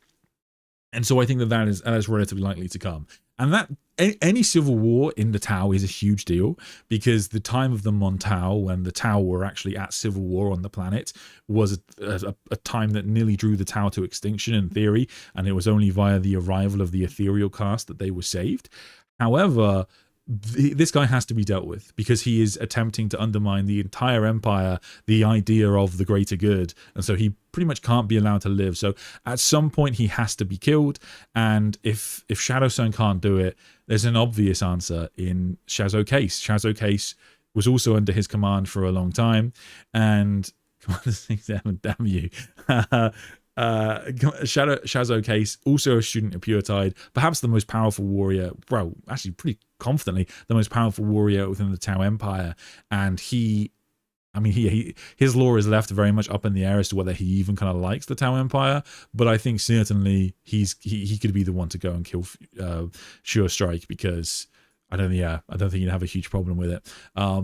And so I think that is relatively likely to come. And that any civil war in the Tau is a huge deal, because the time of the Mon-Tau, when the Tau were actually at civil war on the planet, was a time that nearly drew the Tau to extinction in theory, and it was only via the arrival of the Ethereal Caste that they were saved. However, this guy has to be dealt with because he is attempting to undermine the entire empire, the idea of the greater good, and so he pretty much can't be allowed to live. So at some point he has to be killed, and if Shadowsun can't do it, there's an obvious answer in Shazo Case. Shazo Case was also under his command for a long time, and Commander 6-7, damn you. Shazo Case, also a student of Puretide, perhaps the most powerful warrior, well, actually pretty confidently the most powerful warrior within the Tau Empire, and he his lore is left very much up in the air as to whether he even kind of likes the Tau Empire, but I think certainly he could be the one to go and kill Sure Strike, because I don't think you'd have a huge problem with it.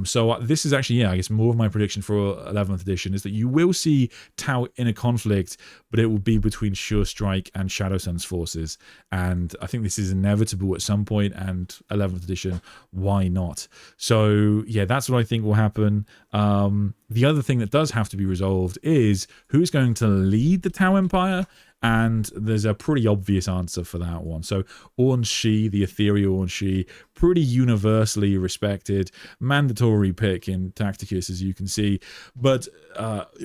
So this is actually, I guess more of my prediction for 11th edition is that you will see Tau in a conflict, but it will be between Sure Strike and Shadowsun's forces. And I think this is inevitable at some point, and 11th edition, why not? So yeah, that's what I think will happen. The other thing that does have to be resolved is who's going to lead the Tau Empire. And there's a pretty obvious answer for that one. So Orn Shi, the ethereal Orn Shi, pretty universally respected, mandatory pick in Tacticus, as you can see. But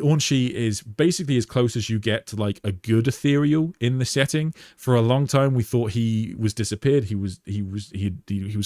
Orn Shi is basically as close as you get to like a good ethereal in the setting. For a long time, we thought he was disappeared. He was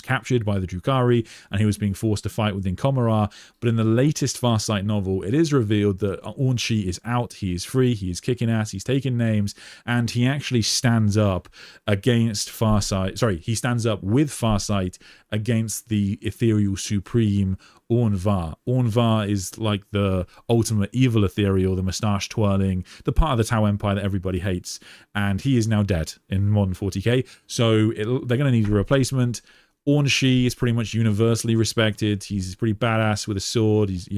captured by the Drukhari, and he was being forced to fight within Komara. But in the latest Farsight novel, it is revealed that Orn Shi is out. He is free. He is kicking ass. He's taking names. And he actually stands up against Farsight. Sorry, he stands up with Farsight against the ethereal supreme Orn Var. Orn Var is like the ultimate evil ethereal, the moustache twirling, the part of the Tau Empire that everybody hates. And he is now dead in modern 40k. So they're going to need a replacement. Orn Shi is pretty much universally respected. He's pretty badass with a sword. He's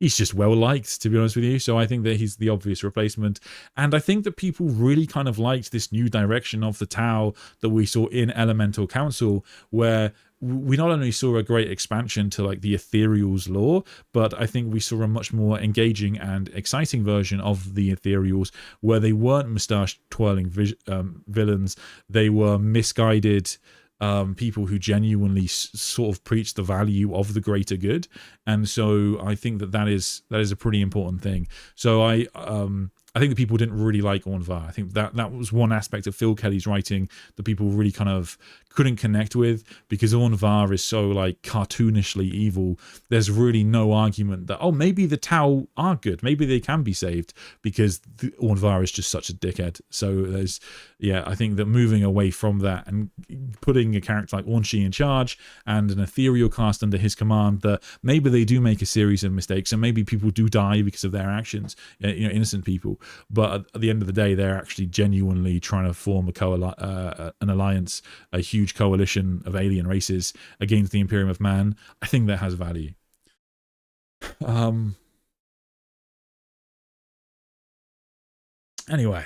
just well liked, to be honest with you. So I think that he's the obvious replacement. And I think that people really kind of liked this new direction of the Tau that we saw in Elemental Council, where we not only saw a great expansion to like the Ethereals lore, but I think we saw a much more engaging and exciting version of the Ethereals, where they weren't moustache twirling villains. They were misguided people who genuinely sort of preach the value of the greater good. And so I think that is a pretty important thing. So I think that people didn't really like Orn Var. I think that was one aspect of Phil Kelly's writing that people really kind of couldn't connect with, because Orn Var is so like cartoonishly evil. There's really no argument that, oh, maybe the Tau are good, maybe they can be saved, because Orn Var is just such a dickhead. So I think that moving away from that and putting a character like Orn Shi in charge and an ethereal cast under his command, that maybe they do make a series of mistakes and maybe people do die because of their actions, innocent people, but at the end of the day they're actually genuinely trying to form an alliance, a huge coalition of alien races against the Imperium of Man. I think that has value. Anyway,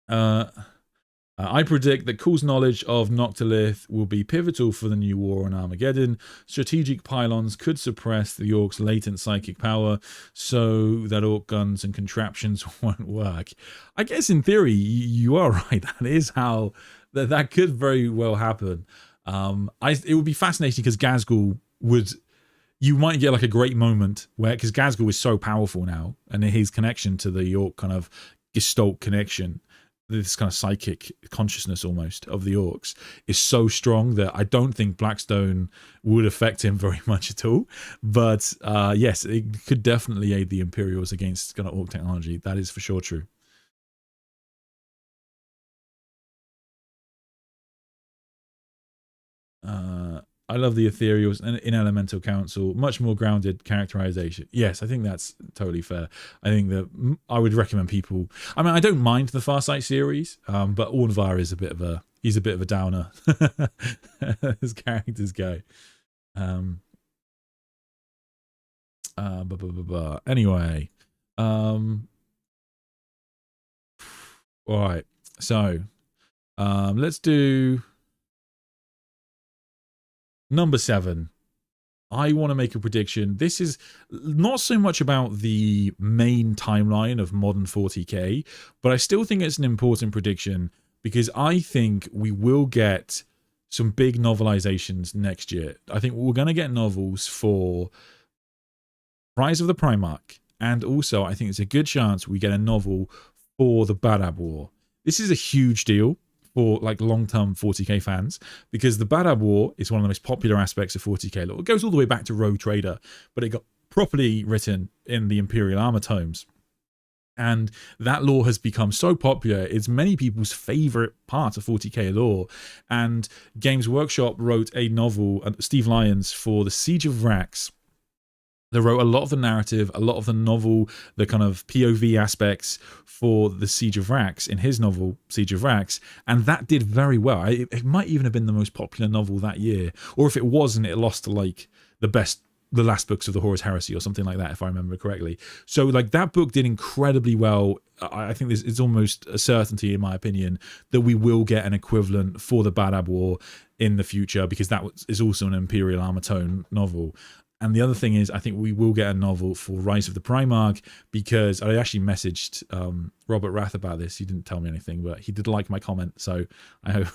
I predict that Kul's knowledge of Noctilith will be pivotal for the new war on Armageddon. Strategic pylons could suppress the Orcs' latent psychic power so that Orc guns and contraptions won't work. I guess in theory, you are right. That is how that could very well happen. It would be fascinating because Ghazghkull you might get like a great moment where, because Ghazghkull is so powerful now, and his connection to the Orc kind of Gestalt connection, this kind of psychic consciousness almost of the Orcs, is so strong that I don't think Blackstone would affect him very much at all. But yes, it could definitely aid the Imperials against kind of Orc technology. That is for sure true. I love the Ethereals in Elemental Council. Much more grounded characterization. Yes, I think that's totally fair. I think that I would recommend people. I mean, I don't mind the Farsight series, but Orn Var is a bit of a downer as characters go. Anyway, all right. So, let's do. Number 7, I want to make a prediction. This is not so much about the main timeline of modern 40k, but I still think it's an important prediction because I think we will get some big novelizations next year. I think we're going to get novels for Rise of the Primarch, and also I think it's a good chance we get a novel for the Badab War. This is a huge deal for like long-term 40k fans, because the Badab War is one of the most popular aspects of 40k lore. It goes all the way back to Rogue Trader, but it got properly written in the Imperial Armor tomes. And that lore has become so popular, it's many people's favorite part of 40k lore. And Games Workshop wrote a novel, Steve Lyons, for the Siege of Vrax. They wrote a lot of the narrative, a lot of the novel, the kind of POV aspects for the Siege of Vrax in his novel, Siege of Vrax, and that did very well. It might even have been the most popular novel that year, or if it wasn't, it lost to like the last books of the Horus Heresy or something like that, if I remember correctly. So like that book did incredibly well. I think it's almost a certainty, in my opinion, that we will get an equivalent for the Badab War in the future, because that is also an Imperial Armor tome novel. And the other thing is, I think we will get a novel for Rise of the Primarch, because I actually messaged Robert Rath about this. He didn't tell me anything, but he did like my comment. So I hope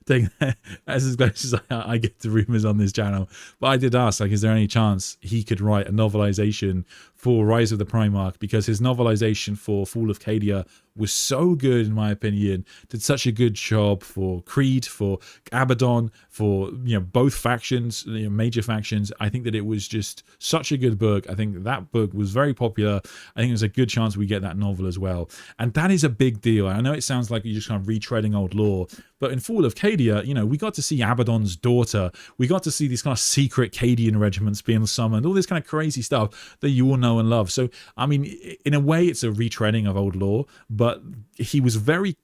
taking that as close as I get to rumors on this channel. But I did ask, like, is there any chance he could write a novelization for Rise of the Primarch? Because his novelization for Fall of Cadia was so good, in my opinion, did such a good job for Creed, for Abaddon, for, you know, both factions, you know, major factions. I think that it was just such a good book. I think that book was very popular. I think there's a good chance we get that novel as well. And that is a big deal. I know it sounds like you're just kind of retreading old lore, but in Fall of Cadia, you know, we got to see Abaddon's daughter. We got to see these kind of secret Cadian regiments being summoned, all this kind of crazy stuff that you all know and love. So, I mean, in a way, it's a retreading of old lore, but he was very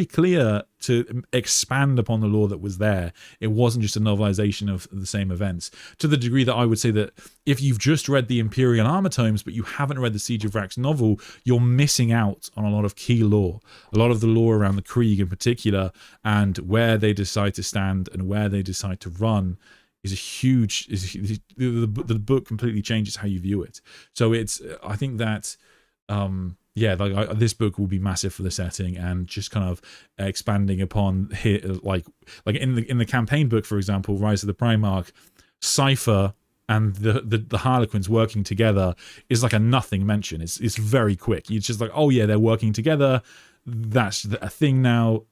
clear to expand upon the lore that was there. It wasn't just a novelization of the same events, to the degree that I would say that if you've just read the Imperial Armor tomes but you haven't read the Siege of Vrax novel, you're missing out on a lot of key lore, a lot of the lore around the Krieg in particular, and where they decide to stand and where they decide to run is a huge, the book completely changes how you view it. So it's, I think that yeah, like this book will be massive for the setting, and just kind of expanding upon here, like in the campaign book, for example, Rise of the Primarch, Cypher and the Harlequins working together is like a nothing mention. It's very quick. It's just like, oh yeah, they're working together. That's a thing now.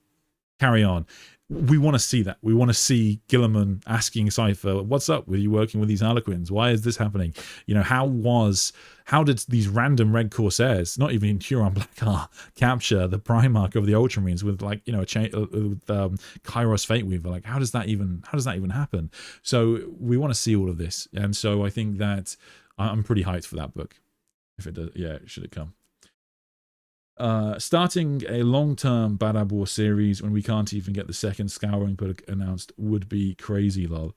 Carry on. We want to see that. We want to see Guilliman asking Cypher, what's up with you working with these Harlequins? Why is this happening? You know, how did these random Red Corsairs, not even in Huron Blackheart, capture the Primarch of the Ultramarines with, like, you know, a chain with Kairos Fate Weaver? Like, how does that even happen? So we want to see all of this, and so I think that I'm pretty hyped for that book. If it does, yeah, should it come. Starting a long-term Badab War series when we can't even get the second Scouring book announced would be crazy, lol.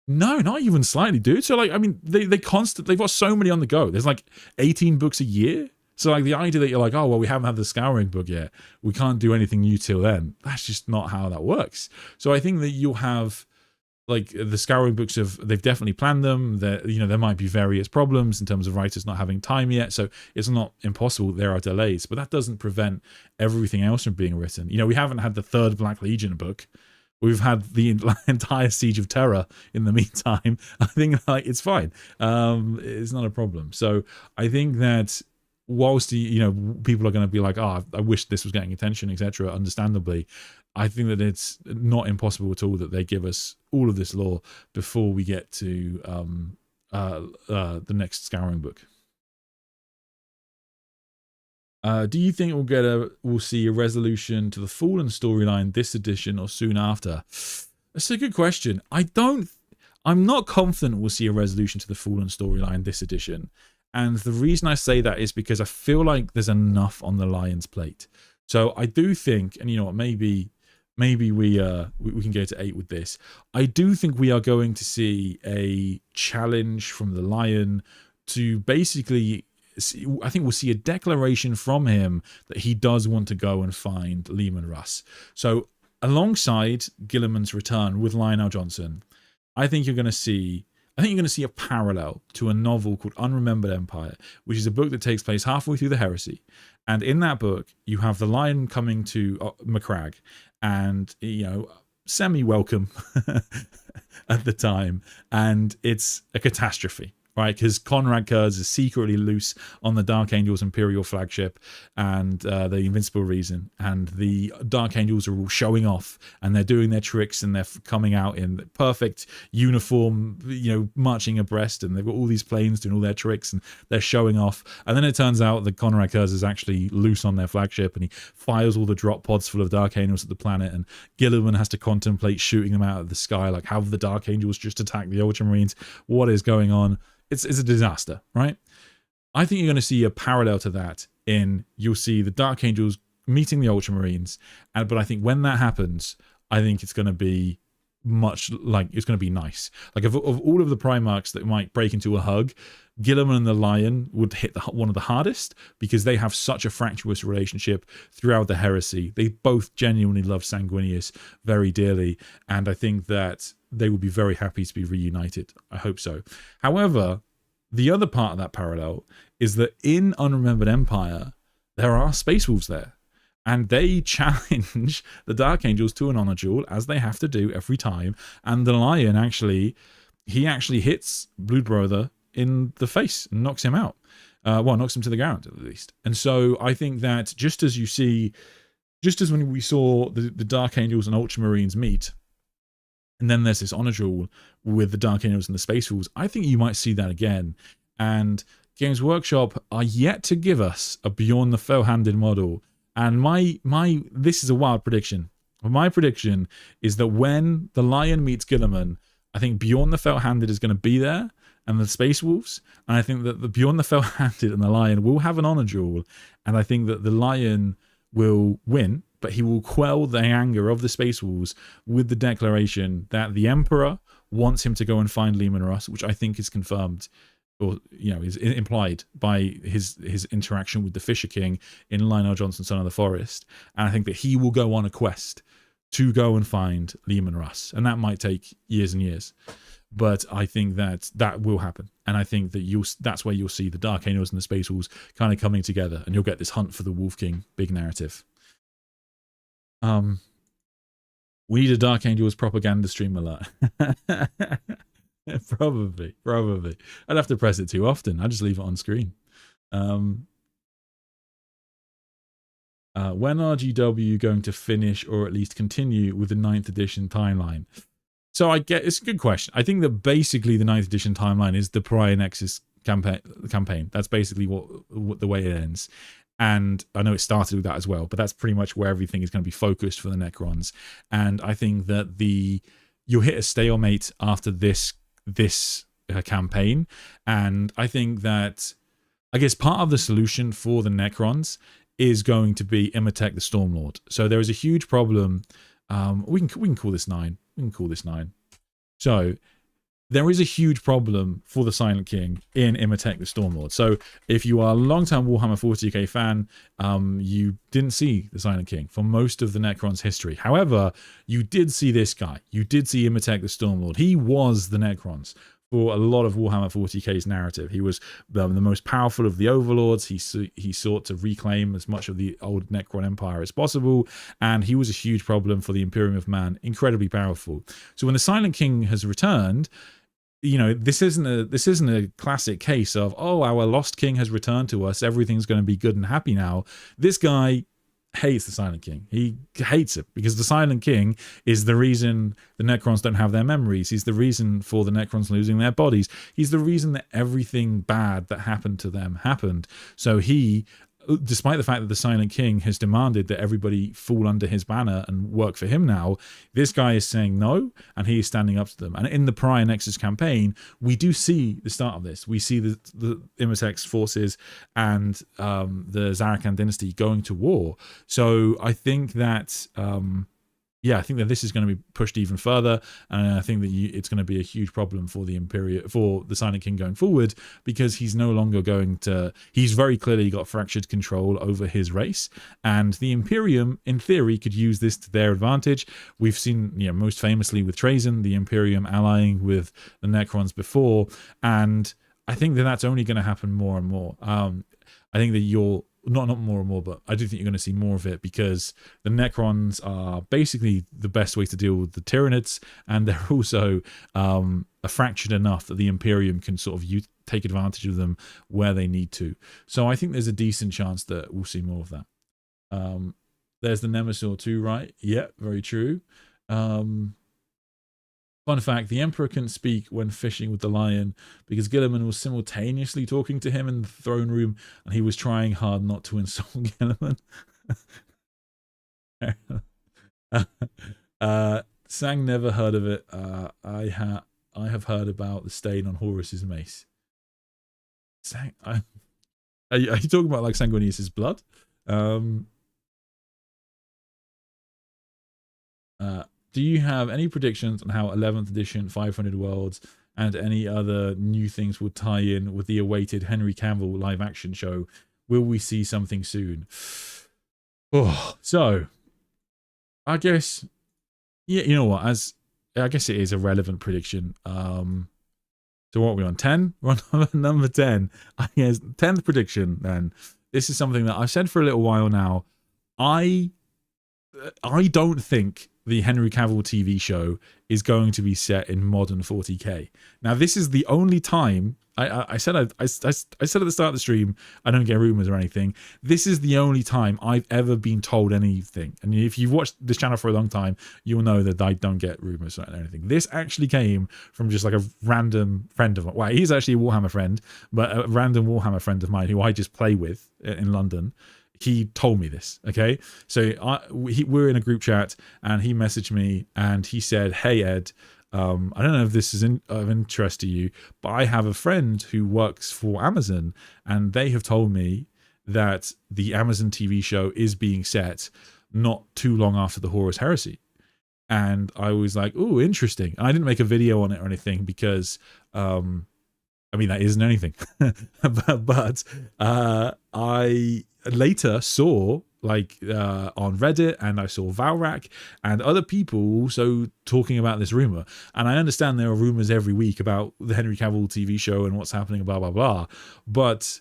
No, not even slightly, dude. So, like, I mean, they've got so many on the go. There's like 18 books a year. So, like, the idea that you're like, oh, well, we haven't had the Scouring book yet, we can't do anything new till then, that's just not how that works. So I think that you'll have, like, the Scouring books they've definitely planned them. That, you know, there might be various problems in terms of writers not having time yet, so it's not impossible. There are delays, but that doesn't prevent everything else from being written. You know, we haven't had the third Black Legion book. We've had the entire Siege of Terra in the meantime. I think, like, it's fine. It's not a problem. So I think that whilst, you know, people are going to be like, oh, I wish this was getting attention, etc., understandably, I think that it's not impossible at all that they give us all of this lore before we get to the next Scouring book. Do you think we'll see a resolution to the Fallen storyline this edition or soon after? That's a good question. I'm not confident we'll see a resolution to the Fallen storyline this edition. And the reason I say that is because I feel like there's enough on the Lion's plate. So I do think, and you know what, maybe we can go to 8 with this. I do think we are going to see a challenge from the Lion to basically, I think we'll see a declaration from him that he does want to go and find Lehman Russ. So alongside Guilliman's return with Lionel Johnson, I think you're going to see a parallel to a novel called Unremembered Empire, which is a book that takes place halfway through the Heresy. And in that book, you have the Lion coming to Macragge, and, you know, semi-welcome at the time, and it's a catastrophe, right? Because Conrad Kurz is secretly loose on the Dark Angels Imperial flagship and the Invincible Reason, and the Dark Angels are all showing off, and they're doing their tricks, and they're coming out in perfect uniform, you know, marching abreast, and they've got all these planes doing all their tricks, and they're showing off. And then it turns out that Conrad Kurz is actually loose on their flagship, and he fires all the drop pods full of Dark Angels at the planet, and Gilliman has to contemplate shooting them out of the sky. Like, have the Dark Angels just attacked the Ultramarines? What is going on? It's a disaster, right? I think you're going to see a parallel to that you'll see the Dark Angels meeting the Ultramarines, but I think when that happens, I think it's going to be it's going to be nice. Like, of all of the Primarchs that might break into a hug, Gilliman and the Lion would hit one of the hardest, because they have such a fractious relationship throughout the heresy. They both genuinely love Sanguinius very dearly, and I think that they will be very happy to be reunited. I hope so. However, the other part of that parallel is that in Unremembered Empire, there are Space Wolves there, and they challenge the Dark Angels to an honor duel, as they have to do every time. And the Lion actually hits Bloodbrother in the face and knocks him out. Knocks him to the ground at least. And so I think that just as when we saw the Dark Angels and Ultramarines meet, and then there's this honor duel with the Dark Angels and the Space Wolves, I think you might see that again. And Games Workshop are yet to give us a Beyond the Fell-Handed model. And this is a wild prediction. My prediction is that when the Lion meets Gilliman, I think Beyond the Fell-Handed is going to be there, and the Space Wolves. And I think that the Beyond the Fell-Handed and the Lion will have an honor duel. And I think that the Lion will win, but he will quell the anger of the Space Wolves with the declaration that the Emperor wants him to go and find Leman Russ, which I think is confirmed, or, you know, is implied by his interaction with the Fisher King in Lionel Johnson, Son of the Forest. And I think that he will go on a quest to go and find Leman Russ. And that might take years and years. But I think that will happen. And I think that that's where you'll see the Dark Angels and the Space Wolves kind of coming together, and you'll get this hunt for the Wolf King big narrative. We need a Dark Angels propaganda stream alert. Probably. I'd have to press it too often. I just leave it on screen. When are GW going to finish, or at least continue, with the 9th edition timeline? So it's a good question. I think that basically the 9th edition timeline is the Pariah Nexus campaign. That's basically what the way it ends. And I know it started with that as well, but that's pretty much where everything is going to be focused for the Necrons. And I think that you'll hit a stalemate after this campaign. And I think that, I guess, part of the solution for the Necrons is going to be Imhotep the Stormlord. So there is a huge problem. We can call this 9. We can call this 9. So there is a huge problem for the Silent King in Imhotep the Stormlord. So if you are a long-time Warhammer 40K fan, you didn't see the Silent King for most of the Necrons' history. However, you did see this guy. You did see Imhotep the Stormlord. He was the Necrons for a lot of Warhammer 40K's narrative. He was the most powerful of the overlords. He sought to reclaim as much of the old Necron Empire as possible, and he was a huge problem for the Imperium of Man, incredibly powerful. So when the Silent King has returned, you know, this isn't a classic case of, oh, our lost king has returned to us, everything's going to be good and happy now. This guy hates the Silent King. He hates it because the Silent King is the reason the Necrons don't have their memories. He's the reason for the Necrons losing their bodies. He's the reason that everything bad that happened to them happened. So he, despite the fact that the Silent King has demanded that everybody fall under his banner and work for him now, this guy is saying no, and he is standing up to them. And in the Pariah Nexus campaign, we do see the start of this. We see the Imhotep's forces and the Zarakan dynasty going to war. So I think that I think that this is going to be pushed even further, and I think that it's going to be a huge problem for the Silent King going forward, because he's no longer he's very clearly got fractured control over his race, and the Imperium, in theory, could use this to their advantage. We've seen, most famously with Trazen, the Imperium allying with the Necrons before, and I think that that's only going to happen more and more. I think that not more and more, but I do think you're going to see more of it, because the Necrons are basically the best way to deal with the Tyranids, and they're also fractured enough that the Imperium can sort of take advantage of them where they need to. So I think there's a decent chance that we'll see more of that. There's the Nemesis too, right? Yeah, very true. Fun fact, the Emperor couldn't speak when fishing with the lion because Gilliman was simultaneously talking to him in the throne room, and he was trying hard not to insult Gilliman. Sang never heard of it. I have heard about the stain on Horus's mace. Sang, are you talking about like Sanguinius's blood? Do you have any predictions on how 11th edition 500 Worlds and any other new things will tie in with the awaited Henry Cavill live action show? Will we see something soon? Oh, so I guess, yeah, you know what? I guess it is a relevant prediction. So what are we on? 10? We're on number 10. I guess 10th prediction. Then this is something that I've said for a little while now. I don't think the Henry Cavill TV show is going to be set in modern 40k. Now, this is the only time I said at the start of the stream, I don't get rumors or anything. This is the only time I've ever been told anything. And if you've watched this channel for a long time, you'll know that I don't get rumors or anything. This actually came from just like a random friend of mine. Well, he's actually a Warhammer friend, but a random Warhammer friend of mine who I just play with in London. He told me this, okay? So we're in a group chat, and he messaged me, and he said, "Hey, Ed, I don't know if this is of interest to you, but I have a friend who works for Amazon, and they have told me that the Amazon TV show is being set not too long after the Horus Heresy." And I was like, "Oh, interesting." And I didn't make a video on it or anything because, I mean, that isn't anything. but I later saw, like, on Reddit, and I saw Valrak and other people also talking about this rumor. And I understand there are rumors every week about the Henry Cavill TV show and what's happening, blah blah blah. But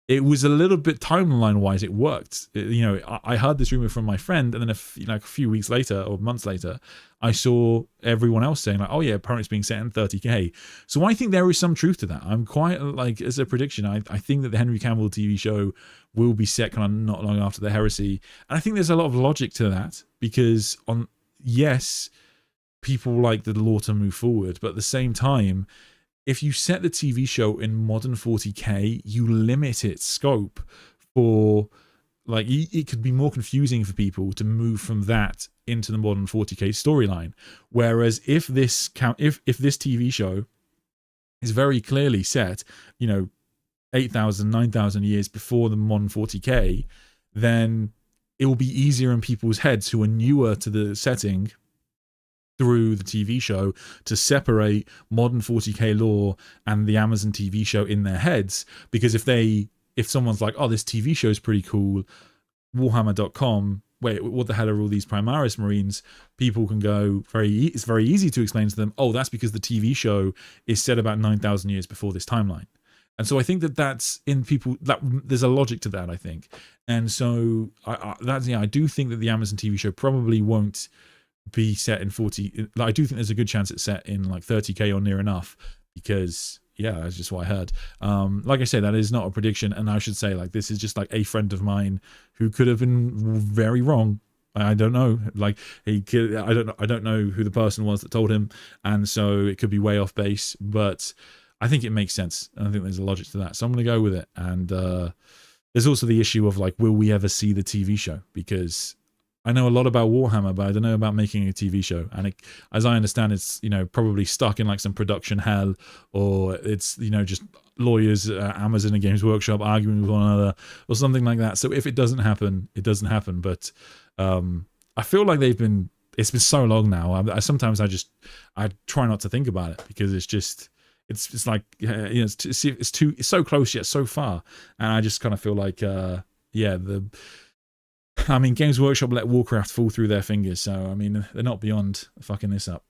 it was a little bit timeline wise, it worked. You know, I heard this rumor from my friend, and then a few weeks later or months later, I saw everyone else saying like, "Oh yeah, apparently it's being set in 30k." So I think there is some truth to that. I'm quite like, as a prediction, I think that the Henry Cavill TV show will be set kind of not long after the Heresy, and I think there's a lot of logic to that, because yes, people like the lore to move forward, but at the same time, if you set the TV show in modern 40k, you limit its scope for, like, it could be more confusing for people to move from that into the modern 40k storyline. Whereas if this TV show is very clearly set, you know, 8,000, 9,000 years before the modern 40k, then it will be easier in people's heads who are newer to the setting through the TV show to separate modern 40k lore and the Amazon TV show in their heads. Because if someone's like, "Oh, this TV show is pretty cool," Warhammer.com, wait, what the hell are all these Primaris Marines? People can go, it's very easy to explain to them, "Oh, that's because the TV show is set about 9,000 years before this timeline." And so I think that's in people, that there's a logic to that, I think. And so I do think that the Amazon TV show probably won't be set in 40. I do think there's a good chance it's set in like 30k or near enough, because yeah, that's just what I heard. Like I say, that is not a prediction, and I should say, like, this is just like a friend of mine who could have been very wrong. I don't know, like, I don't know who the person was that told him, and so it could be way off base, but I think it makes sense, and I think there's a logic to that, so I'm going to go with it. And there's also the issue of, like, will we ever see the TV show? Because I know a lot about Warhammer, but I don't know about making a TV show. And as I understand, it's, you know, probably stuck in like some production hell, or it's, you know, just lawyers at Amazon and Games Workshop arguing with one another or something like that. So if it doesn't happen, it doesn't happen. But I feel like it's been so long now. Sometimes I try not to think about it, because it's like, you know, it's so close yet so far. And I just kind of feel like, I mean, Games Workshop let Warcraft fall through their fingers, so I mean, they're not beyond fucking this up.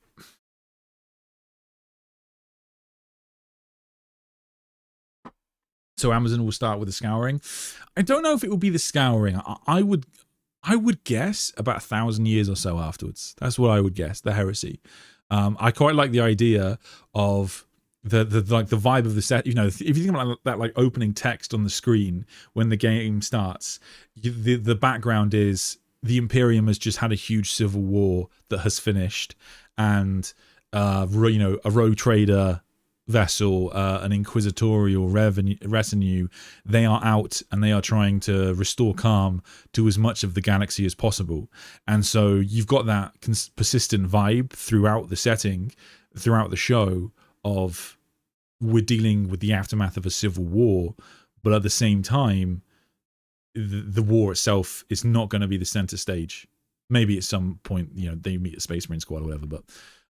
So Amazon will start with the scouring. I don't know if it will be the scouring. I would guess about 1,000 years or so afterwards. That's what I would guess. The heresy. I quite like the idea of the vibe of the set. You know, if you think about that like opening text on the screen when the game starts, the background is the Imperium has just had a huge civil war that has finished, and a rogue trader vessel, an inquisitorial retinue, they are out and they are trying to restore calm to as much of the galaxy as possible. And so you've got that persistent vibe throughout the setting, throughout the show, of we're dealing with the aftermath of a civil war, but at the same time the war itself is not going to be the center stage. Maybe at some point, you know, they meet a Space Marine squad or whatever, but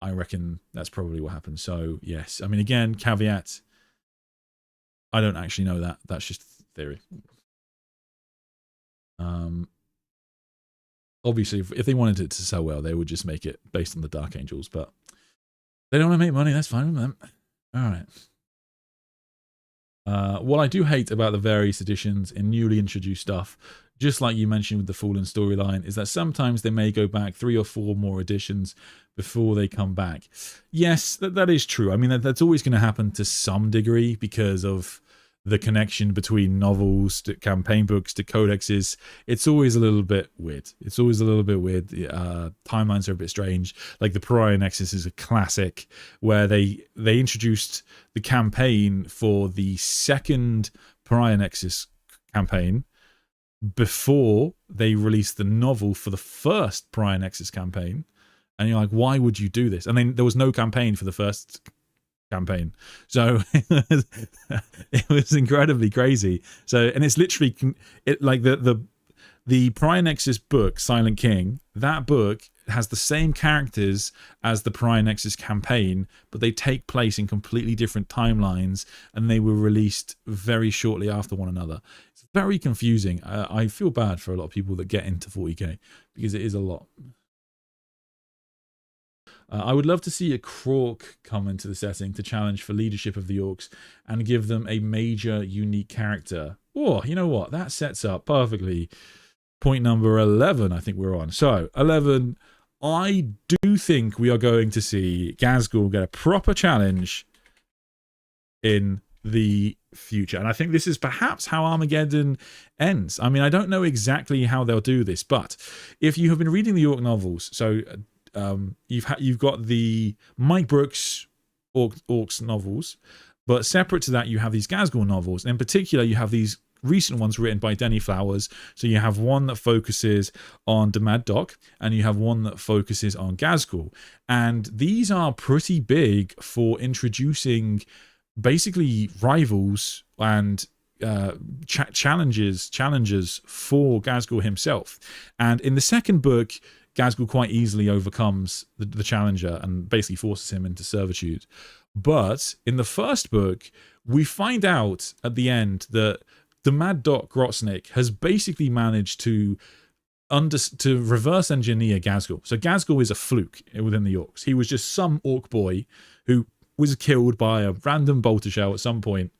I reckon that's probably what happens. So, yes. I mean, again, caveat, I don't actually know that. That's just theory. Obviously, if they wanted it to sell well, they would just make it based on the Dark Angels, but they don't want to make money. That's fine with them. All right. What I do hate about the various editions in newly introduced stuff, just like you mentioned with the Fallen storyline, is that sometimes they may go back 3 or 4 more editions before they come back. Yes, that is true. I mean, that's always going to happen to some degree because of the connection between novels to campaign books to codexes. It's always a little bit weird. Timelines are a bit strange. Like the Pariah Nexus is a classic where they introduced the campaign for the second Pariah Nexus campaign before they released the novel for the first Pariah Nexus campaign. And you're like, why would you do this? And then there was no campaign for the first campaign, so it was incredibly crazy. So, and it's literally like the Pariah Nexus book, Silent King. That book has the same characters as the Pariah Nexus campaign, but they take place in completely different timelines, and they were released very shortly after one another. It's very confusing. I feel bad for a lot of people that get into 40k because it is a lot. I would love to see a Krork come into the setting to challenge for leadership of the Orcs and give them a major unique character. Oh, you know what? That sets up perfectly point number 11 I think we're on. So, 11, I do think we are going to see Ghazghkull get a proper challenge in the future. And I think this is perhaps how Armageddon ends. I mean, I don't know exactly how they'll do this, but if you have been reading the Orc novels, so you've got the Mike Brooks Orcs novels, but separate to that you have these Ghazghkull novels, and in particular you have these recent ones written by Denny Flowers. So you have one that focuses on the Mad Doc, and you have one that focuses on Ghazghkull, and these are pretty big for introducing basically rivals and challengers for Ghazghkull himself. And in the second book, Ghazghkull quite easily overcomes the challenger and basically forces him into servitude. But in the first book, we find out at the end that the Mad Doc Grotznik has basically managed to reverse engineer Ghazghkull. So Ghazghkull is a fluke within the Orcs. He was just some Orc boy who was killed by a random bolter shell at some point.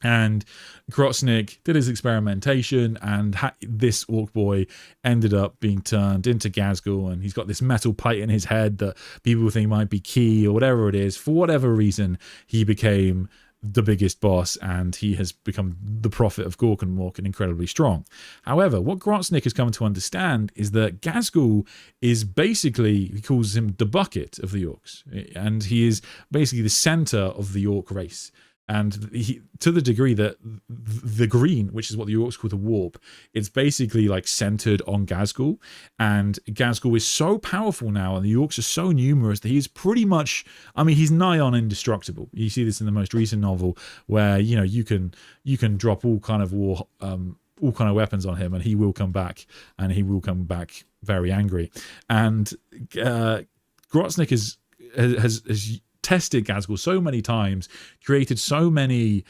And Grotznik did his experimentation, and this Orc boy ended up being turned into Ghazghkull, and he's got this metal plate in his head that people think might be key or whatever it is. For whatever reason, he became the biggest boss, and he has become the prophet of Gork and Mork and incredibly strong. However, what Grotznik has come to understand is that Ghazghkull is basically, he calls him the bucket of the Orcs, and he is basically the center of the Orc race. And to the degree that the green, which is what the Orcs call the warp, it's basically like centered on Ghazghkull. And Ghazghkull is so powerful now, and the Orcs are so numerous that he's pretty much, I mean, he's nigh on indestructible. You see this in the most recent novel, where you can drop all kind of weapons on him, and he will come back, and he will come back very angry. And Grotznik has tested Ghazghkull so many times, created so many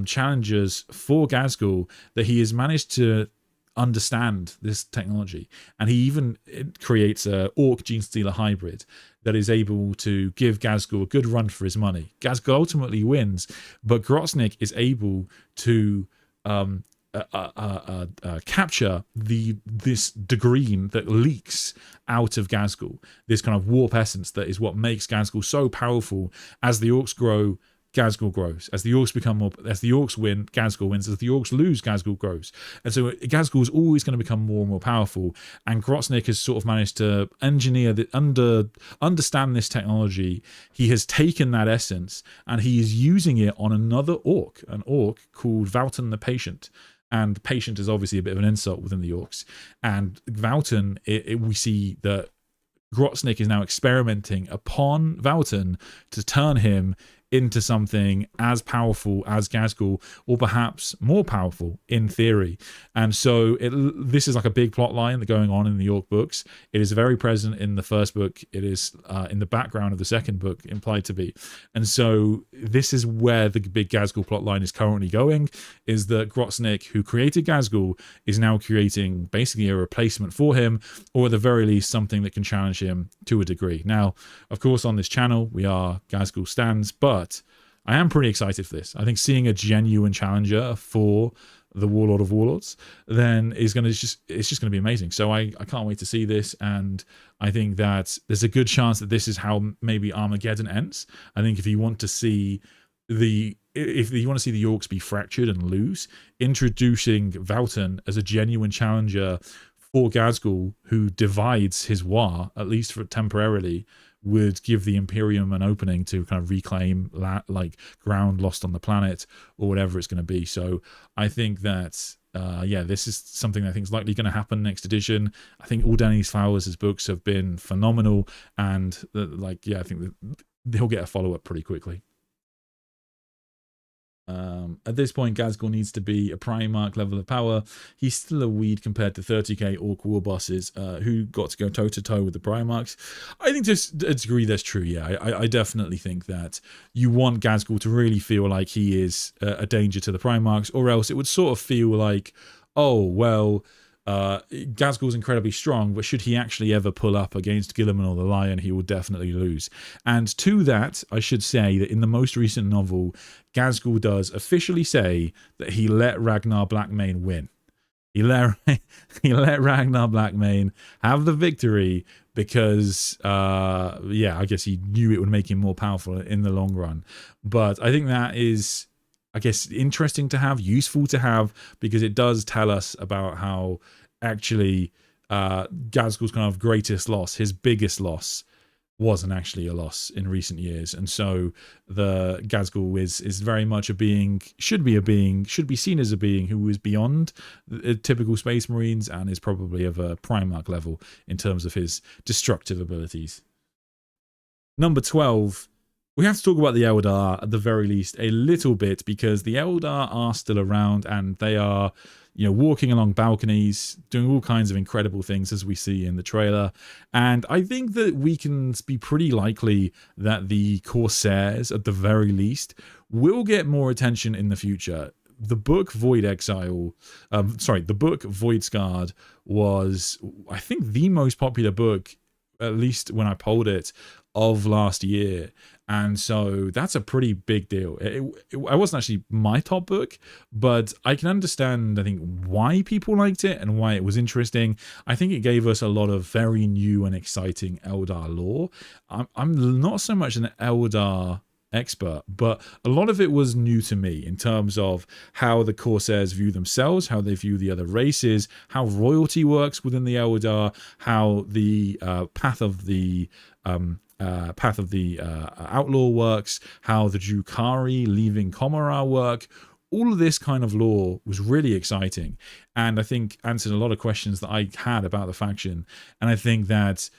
challengers for Ghazghkull, that he has managed to understand this technology, and he even creates a orc gene stealer hybrid that is able to give Gazgul a good run for his money. Gazgul ultimately wins, but Grotznik is able to capture this degreen that leaks out of Gazgul, this kind of warp essence that is what makes Gazgul so powerful. As the orcs grow, Gazgul grows. As the orcs become more, as the orcs win, Gazgul wins. As the orcs lose, Gazgul grows. And so Gazgul is always going to become more and more powerful. And Grotznik has sort of managed to engineer understand this technology. He has taken that essence and he is using it on another orc, an orc called Vauten the Patient. And patient is obviously a bit of an insult within the orcs. And Vauten, we see that Grotznik is now experimenting upon Vauten to turn him into something as powerful as Gazgul, or perhaps more powerful in theory. And so this is like a big plot line that's going on in the Orc books. It is very present in the first book. It is in the background of the second book, implied to be. And so this is where the big Gazgul plot line is currently going, is that Grotznik, who created Gazgul, is now creating basically a replacement for him, or at the very least something that can challenge him to a degree. Now, of course, on this channel, we are Gazgul stans, but I am pretty excited for this. I think seeing a genuine challenger for the Warlord of Warlords then is going to it's just going to be amazing. So I can't wait to see this, and I think that there's a good chance that this is how maybe Armageddon ends. I think if you want to see the orcs be fractured and lose, introducing Vauten as a genuine challenger for Gazgul, who divides his war, at least for temporarily, would give the Imperium an opening to kind of reclaim like ground lost on the planet, or whatever it's going to be. So I think that this is something I think is likely going to happen next edition. I think all Danny's Flowers' books have been phenomenal, and I think that he'll get a follow-up pretty quickly. At this point, Gazgul needs to be a Primarch level of power. He's still a weed compared to 30k Orc war bosses who got to go toe-to-toe with the Primarchs. I think to a degree that's true, yeah. I definitely think that you want Gazgul to really feel like he is a danger to the Primarchs, or else it would sort of feel like, oh, well, Gazgul's incredibly strong, but should he actually ever pull up against Guilliman or the Lion, he will definitely lose. And to that, I should say that in the most recent novel, Gazgul does officially say that he let Ragnar Blackmane win. He let Ragnar Blackmane have the victory because, I guess he knew it would make him more powerful in the long run. But I think that is, I guess, interesting to have, useful to have, because it does tell us about how actually Gazgul's kind of greatest loss, his biggest loss, wasn't actually a loss in recent years. And so the Gazgul is very much a being, should be seen as a being who is beyond the typical Space Marines, and is probably of a Primarch level in terms of his destructive abilities. Number 12. We have to talk about the Eldar at the very least a little bit, because the Eldar are still around, and they are, walking along balconies, doing all kinds of incredible things, as we see in the trailer. And I think that we can be pretty likely that the Corsairs, at the very least, will get more attention in the future. The book Void Scarred was, I think, the most popular book, at least when I polled it, of last year. And so that's a pretty big deal. It wasn't actually my top book, but I can understand, I think, why people liked it and why it was interesting. I think it gave us a lot of very new and exciting Eldar lore. I'm not so much an Eldar expert, but a lot of it was new to me in terms of how the Corsairs view themselves, how they view the other races, how royalty works within the Eldar, how the path of the outlaw works, how the Drukhari leaving Komara work. All of this kind of lore was really exciting, and I think answered a lot of questions that I had about the faction. And I think that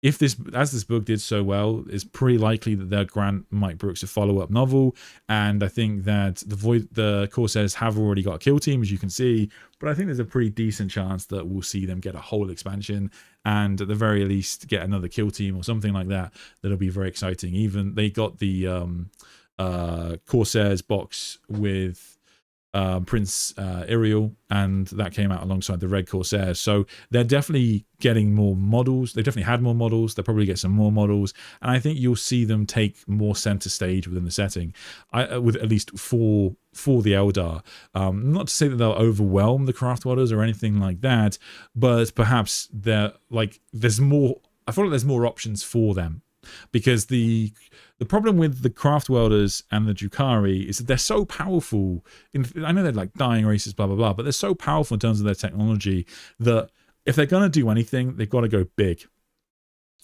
as this book did so well, it's pretty likely that they'll grant Mike Brooks a follow-up novel. And I think that the Corsairs have already got a kill team, as you can see, but I think there's a pretty decent chance that we'll see them get a whole expansion, and at the very least get another kill team or something like that. That'll be very exciting. Even they got the Corsairs box with Prince Iriel, and that came out alongside the Red Corsairs. So they're definitely getting more models. They definitely had more models. They'll probably get some more models, and I think you'll see them take more center stage within the setting, with at least for the Eldar. Not to say that they'll overwhelm the Craftworlders or anything like that, but perhaps there's more. I feel like there's more options for them, because the problem with the Craftworlders and the Drukhari is that they're so powerful. I know they're like dying races, blah blah blah, but they're so powerful in terms of their technology that if they're gonna do anything, they've got to go big.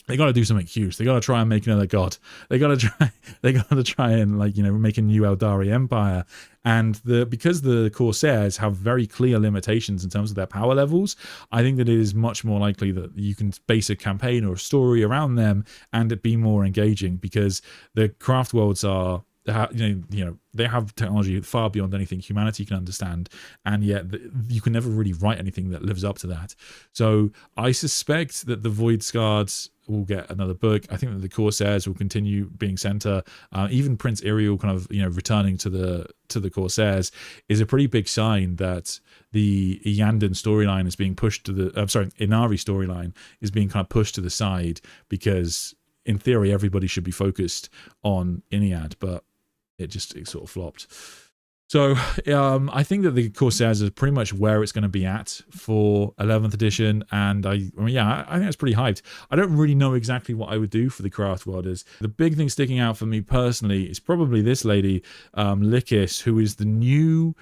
They got to do something huge. They got to try and make another god. They got to try and, like, you know, make a new Eldari empire. And because the Corsairs have very clear limitations in terms of their power levels, I think that it is much more likely that you can base a campaign or a story around them and it be more engaging, because the craft worlds are, you know, they have technology far beyond anything humanity can understand, and yet you can never really write anything that lives up to that. So I suspect that the Void Scards will get another book. I think that the Corsairs will continue being center. Even Prince Iriel kind of, you know, returning to the Corsairs is a pretty big sign that the Iyanden storyline is being pushed to the Inari storyline is being kind of pushed to the side, because in theory everybody should be focused on Iniad, but it sort of flopped. So I think that the Corsairs is pretty much where it's going to be at for 11th edition, and I think it's pretty hyped. I don't really know exactly what I would do for the Craft Worlders. The big thing sticking out for me personally is probably this lady, Lycus, who is the new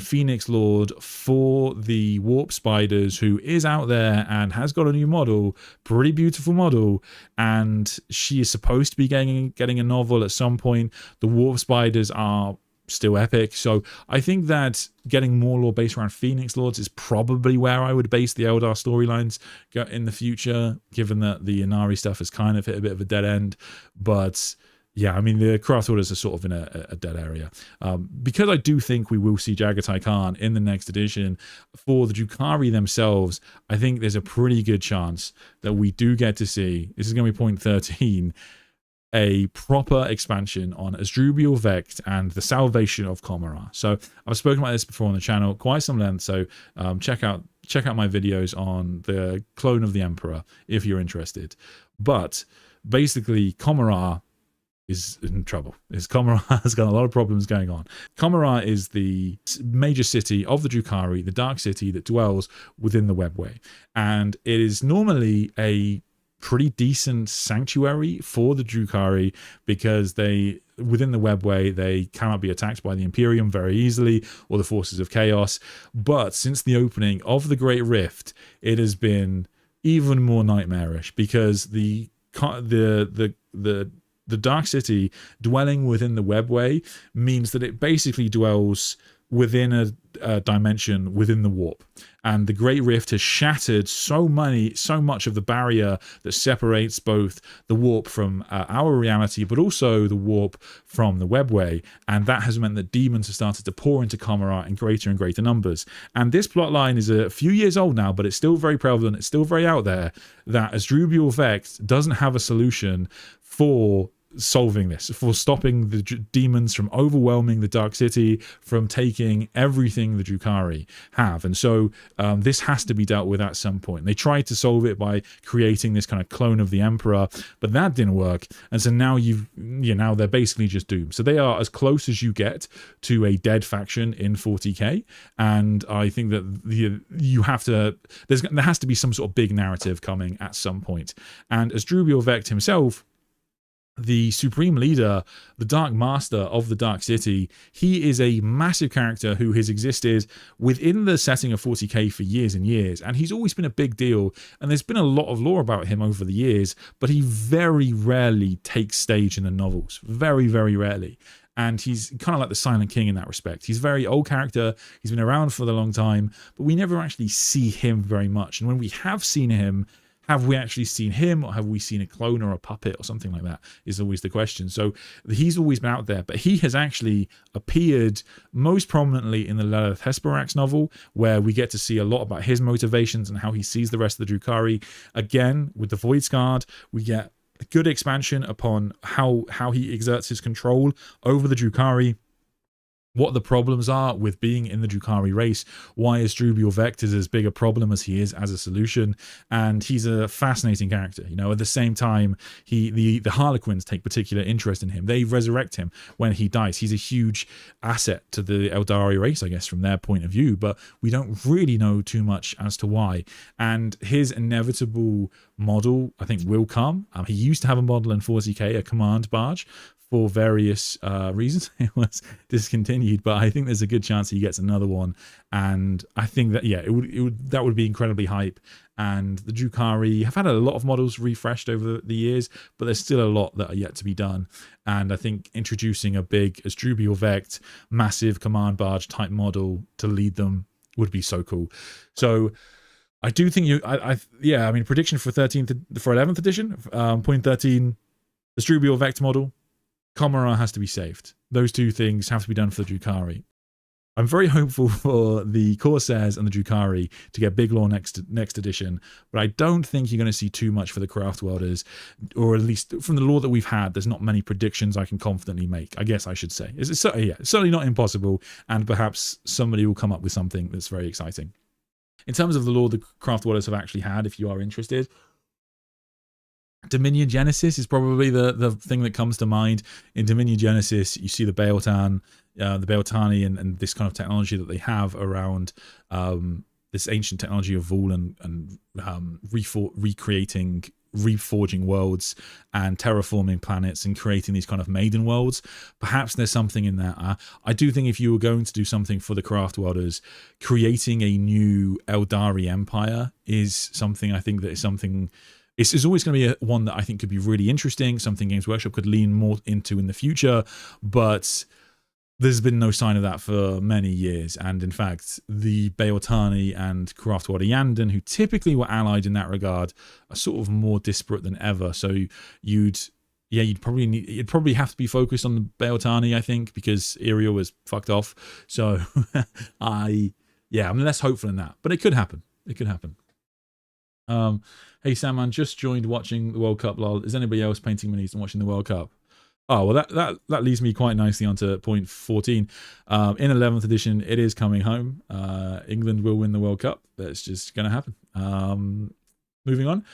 Phoenix Lord for the Warp Spiders, who is out there and has got a new model, pretty beautiful model, and she is supposed to be getting a novel at some point. The Warp Spiders are still epic, so I think that getting more lore based around Phoenix Lords is probably where I would base the Eldar storylines in the future, given that the Inari stuff has kind of hit a bit of a dead end. But yeah, I mean, the Craft Orders are sort of in a dead area. Because I do think we will see Jagatai Khan in the next edition. For the Drukhari themselves, I think there's a pretty good chance that we do get to see, this is going to be point 13, a proper expansion on Asdrubial Vecht and the salvation of Comara. So I've spoken about this before on the channel, quite some length, so check out my videos on the clone of the Emperor if you're interested. But basically, Comara is in trouble. Comara has got a lot of problems going on. Comara is the major city of the Drukhari, the dark city that dwells within the Webway, and it is normally a pretty decent sanctuary for the Drukhari, because within the Webway they cannot be attacked by the Imperium very easily or the forces of chaos. But since the opening of the Great Rift, it has been even more nightmarish, because the Dark City dwelling within the Webway means that it basically dwells within a dimension within the warp, and the Great Rift has shattered so much of the barrier that separates both the warp from our reality, but also the warp from the Webway, and that has meant that demons have started to pour into Comara in greater and greater numbers. And this plotline is a few years old now, but it's still very prevalent, it's still very out there, that Asdrubial Vecht doesn't have a solution for solving this, for stopping the demons from overwhelming the Dark City, from taking everything the Drukhari have. And so this has to be dealt with at some point. They tried to solve it by creating this kind of clone of the Emperor, but that didn't work. And so now now they're basically just doomed. So they are as close as you get to a dead faction in 40k. And I think that there has to be some sort of big narrative coming at some point. And Asdrubial Vecht himself, the supreme leader, the Dark Master of the Dark City, he is a massive character who has existed within the setting of 40k for years and years, and he's always been a big deal, and there's been a lot of lore about him over the years, but he very rarely takes stage in the novels. Very, very rarely. And he's kind of like the Silent King in that respect. He's a very old character, he's been around for a long time, but we never actually see him very much. And when we have seen him, have we actually seen him, or have we seen a clone or a puppet or something like that, is always the question. So he's always been out there, but he has actually appeared most prominently in the Lelith Hesperax novel, where we get to see a lot about his motivations and how he sees the rest of the Drukhari. Again, with the Void Scarred, we get a good expansion upon how he exerts his control over the Drukhari. what the problems are with being in the Drukhari race. Why is Drubiel Vected as big a problem as he is as a solution? And he's a fascinating character. You know, at the same time, the Harlequins take particular interest in him. They resurrect him when he dies. He's a huge asset to the Eldari race, I guess, from their point of view, but we don't really know too much as to why. And his inevitable model, I think, will come. He used to have a model in 40k, a command barge. For various reasons, it was discontinued, but I think there's a good chance he gets another one, and I think that that would be incredibly hype. And the Drukhari have had a lot of models refreshed over the years, but there's still a lot that are yet to be done. And I think introducing a big Asdrubial Vect, massive command barge type model to lead them would be so cool. So I do think I mean, prediction for 11th edition, point 13, Asdrubial Vect model. Commoner has to be saved. Those two things have to be done for the Drukhari. I'm very hopeful for the Corsairs and the Drukhari to get big lore next edition, but I don't think you're going to see too much for the Craft Worlders, or at least from the lore that we've had, there's not many predictions I can confidently make, I guess I should say. It's certainly not impossible, and perhaps somebody will come up with something that's very exciting. In terms of the lore the Craft Worlders have actually had, if you are interested, Dominion Genesis is probably the thing that comes to mind. In Dominion Genesis, you see the Beotani and this kind of technology that they have around this ancient technology of Vaul and reforging worlds and terraforming planets and creating these kind of maiden worlds. Perhaps there's something in that. I do think if you were going to do something for the Craft Worlders, creating a new Eldari Empire is something I think that is something... It's always going to be one that I think could be really interesting, something Games Workshop could lean more into in the future, but there's been no sign of that for many years. And in fact, the Beotani and Craftworld Yanden, who typically were allied in that regard, are sort of more disparate than ever. So you'd probably have to be focused on the Beotani, I think, because Iriel was fucked off. So I'm less hopeful in that, but it could happen. It could happen. Hey Sandman, just joined watching the World Cup. Lol. Is anybody else painting minis and watching the World Cup? Oh well, that leads me quite nicely onto point 14. In 11th edition, it is coming home. England will win the World Cup. That's just going to happen. Moving on,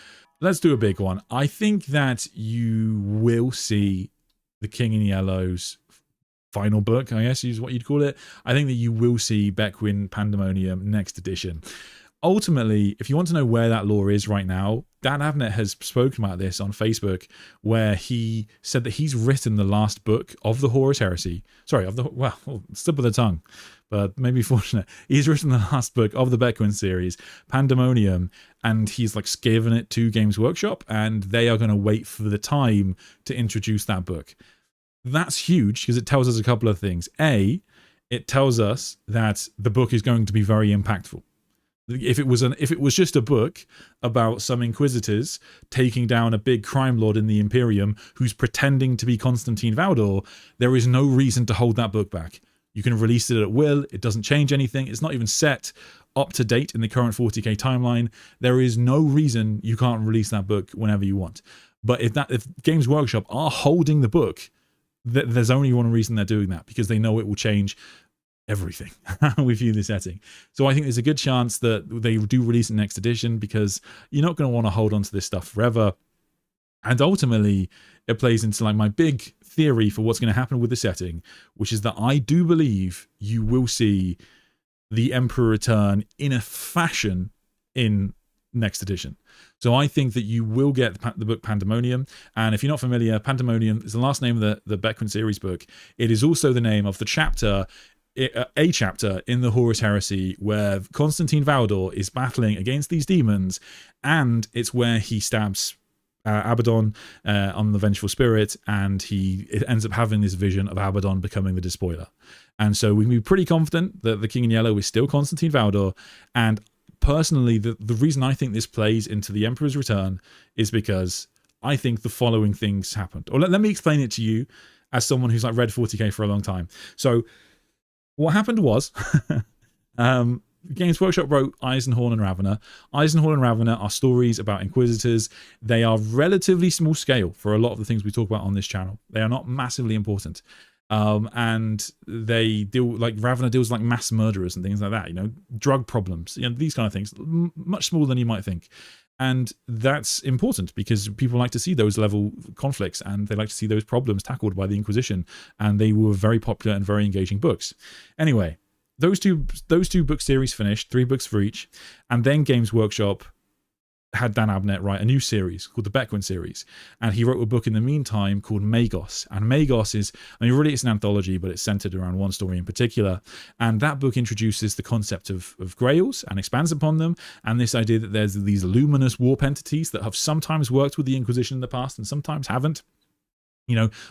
let's do a big one. I think that you will see the King in Yellow's final book, I guess is what you'd call it. I think that you will see Beckwin Pandemonium next edition. Ultimately, if you want to know where that lore is right now, Dan Abnett has spoken about this on Facebook, where he said that he's written the last book of the Horus Heresy. Sorry, slip of the tongue, but maybe fortunate. He's written the last book of the Beckwin series, Pandemonium, and he's like given it to Games Workshop, and they are going to wait for the time to introduce that book. That's huge because it tells us a couple of things. A, it tells us that the book is going to be very impactful. If it was just a book about some inquisitors taking down a big crime lord in the Imperium who's pretending to be Constantine Valdor, there is no reason to hold that book back. You can release it at will. It doesn't change anything. It's not even set up to date in the current 40k timeline. There is no reason you can't release that book whenever you want. But if Games Workshop are holding the book, there's only one reason they're doing that, because they know it will change everything how we view the setting. So I think there's a good chance that they do release it next edition, because you're not going to want to hold on to this stuff forever. And ultimately, it plays into like my big theory for what's going to happen with the setting, which is that I do believe you will see the Emperor return in a fashion in next edition. So I think that you will get the book Pandemonium. And if you're not familiar, Pandemonium is the last name of the Beckwin series book. It is also the name of the chapter, a chapter in the Horus Heresy, where Constantine Valdor is battling against these demons, and it's where he stabs Abaddon on the Vengeful Spirit, and it ends up having this vision of Abaddon becoming the Despoiler. And so we can be pretty confident that the King in Yellow is still Constantine Valdor. And personally, the reason I think this plays into the Emperor's return is because I think the following things happened. Or let me explain it to you as someone who's like read 40k for a long time. So what happened was, Games Workshop wrote Eisenhorn and Ravener. Eisenhorn and Ravener are stories about Inquisitors. They are relatively small scale for a lot of the things we talk about on this channel. They are not massively important. And they deal like Ravana deals like mass murderers and things like that, drug problems, these kind of things, much smaller than you might think. And that's important because people like to see those level conflicts and they like to see those problems tackled by the Inquisition. And they were very popular and very engaging books. Anyway, those two book series finished, 3 books for each. And then Games Workshop had Dan Abnett write a new series called the Beckwin series. And he wrote a book in the meantime called Magos. And Magos is, really it's an anthology, but it's centered around one story in particular. And that book introduces the concept of grails and expands upon them. And this idea that there's these luminous warp entities that have sometimes worked with the Inquisition in the past and sometimes haven't.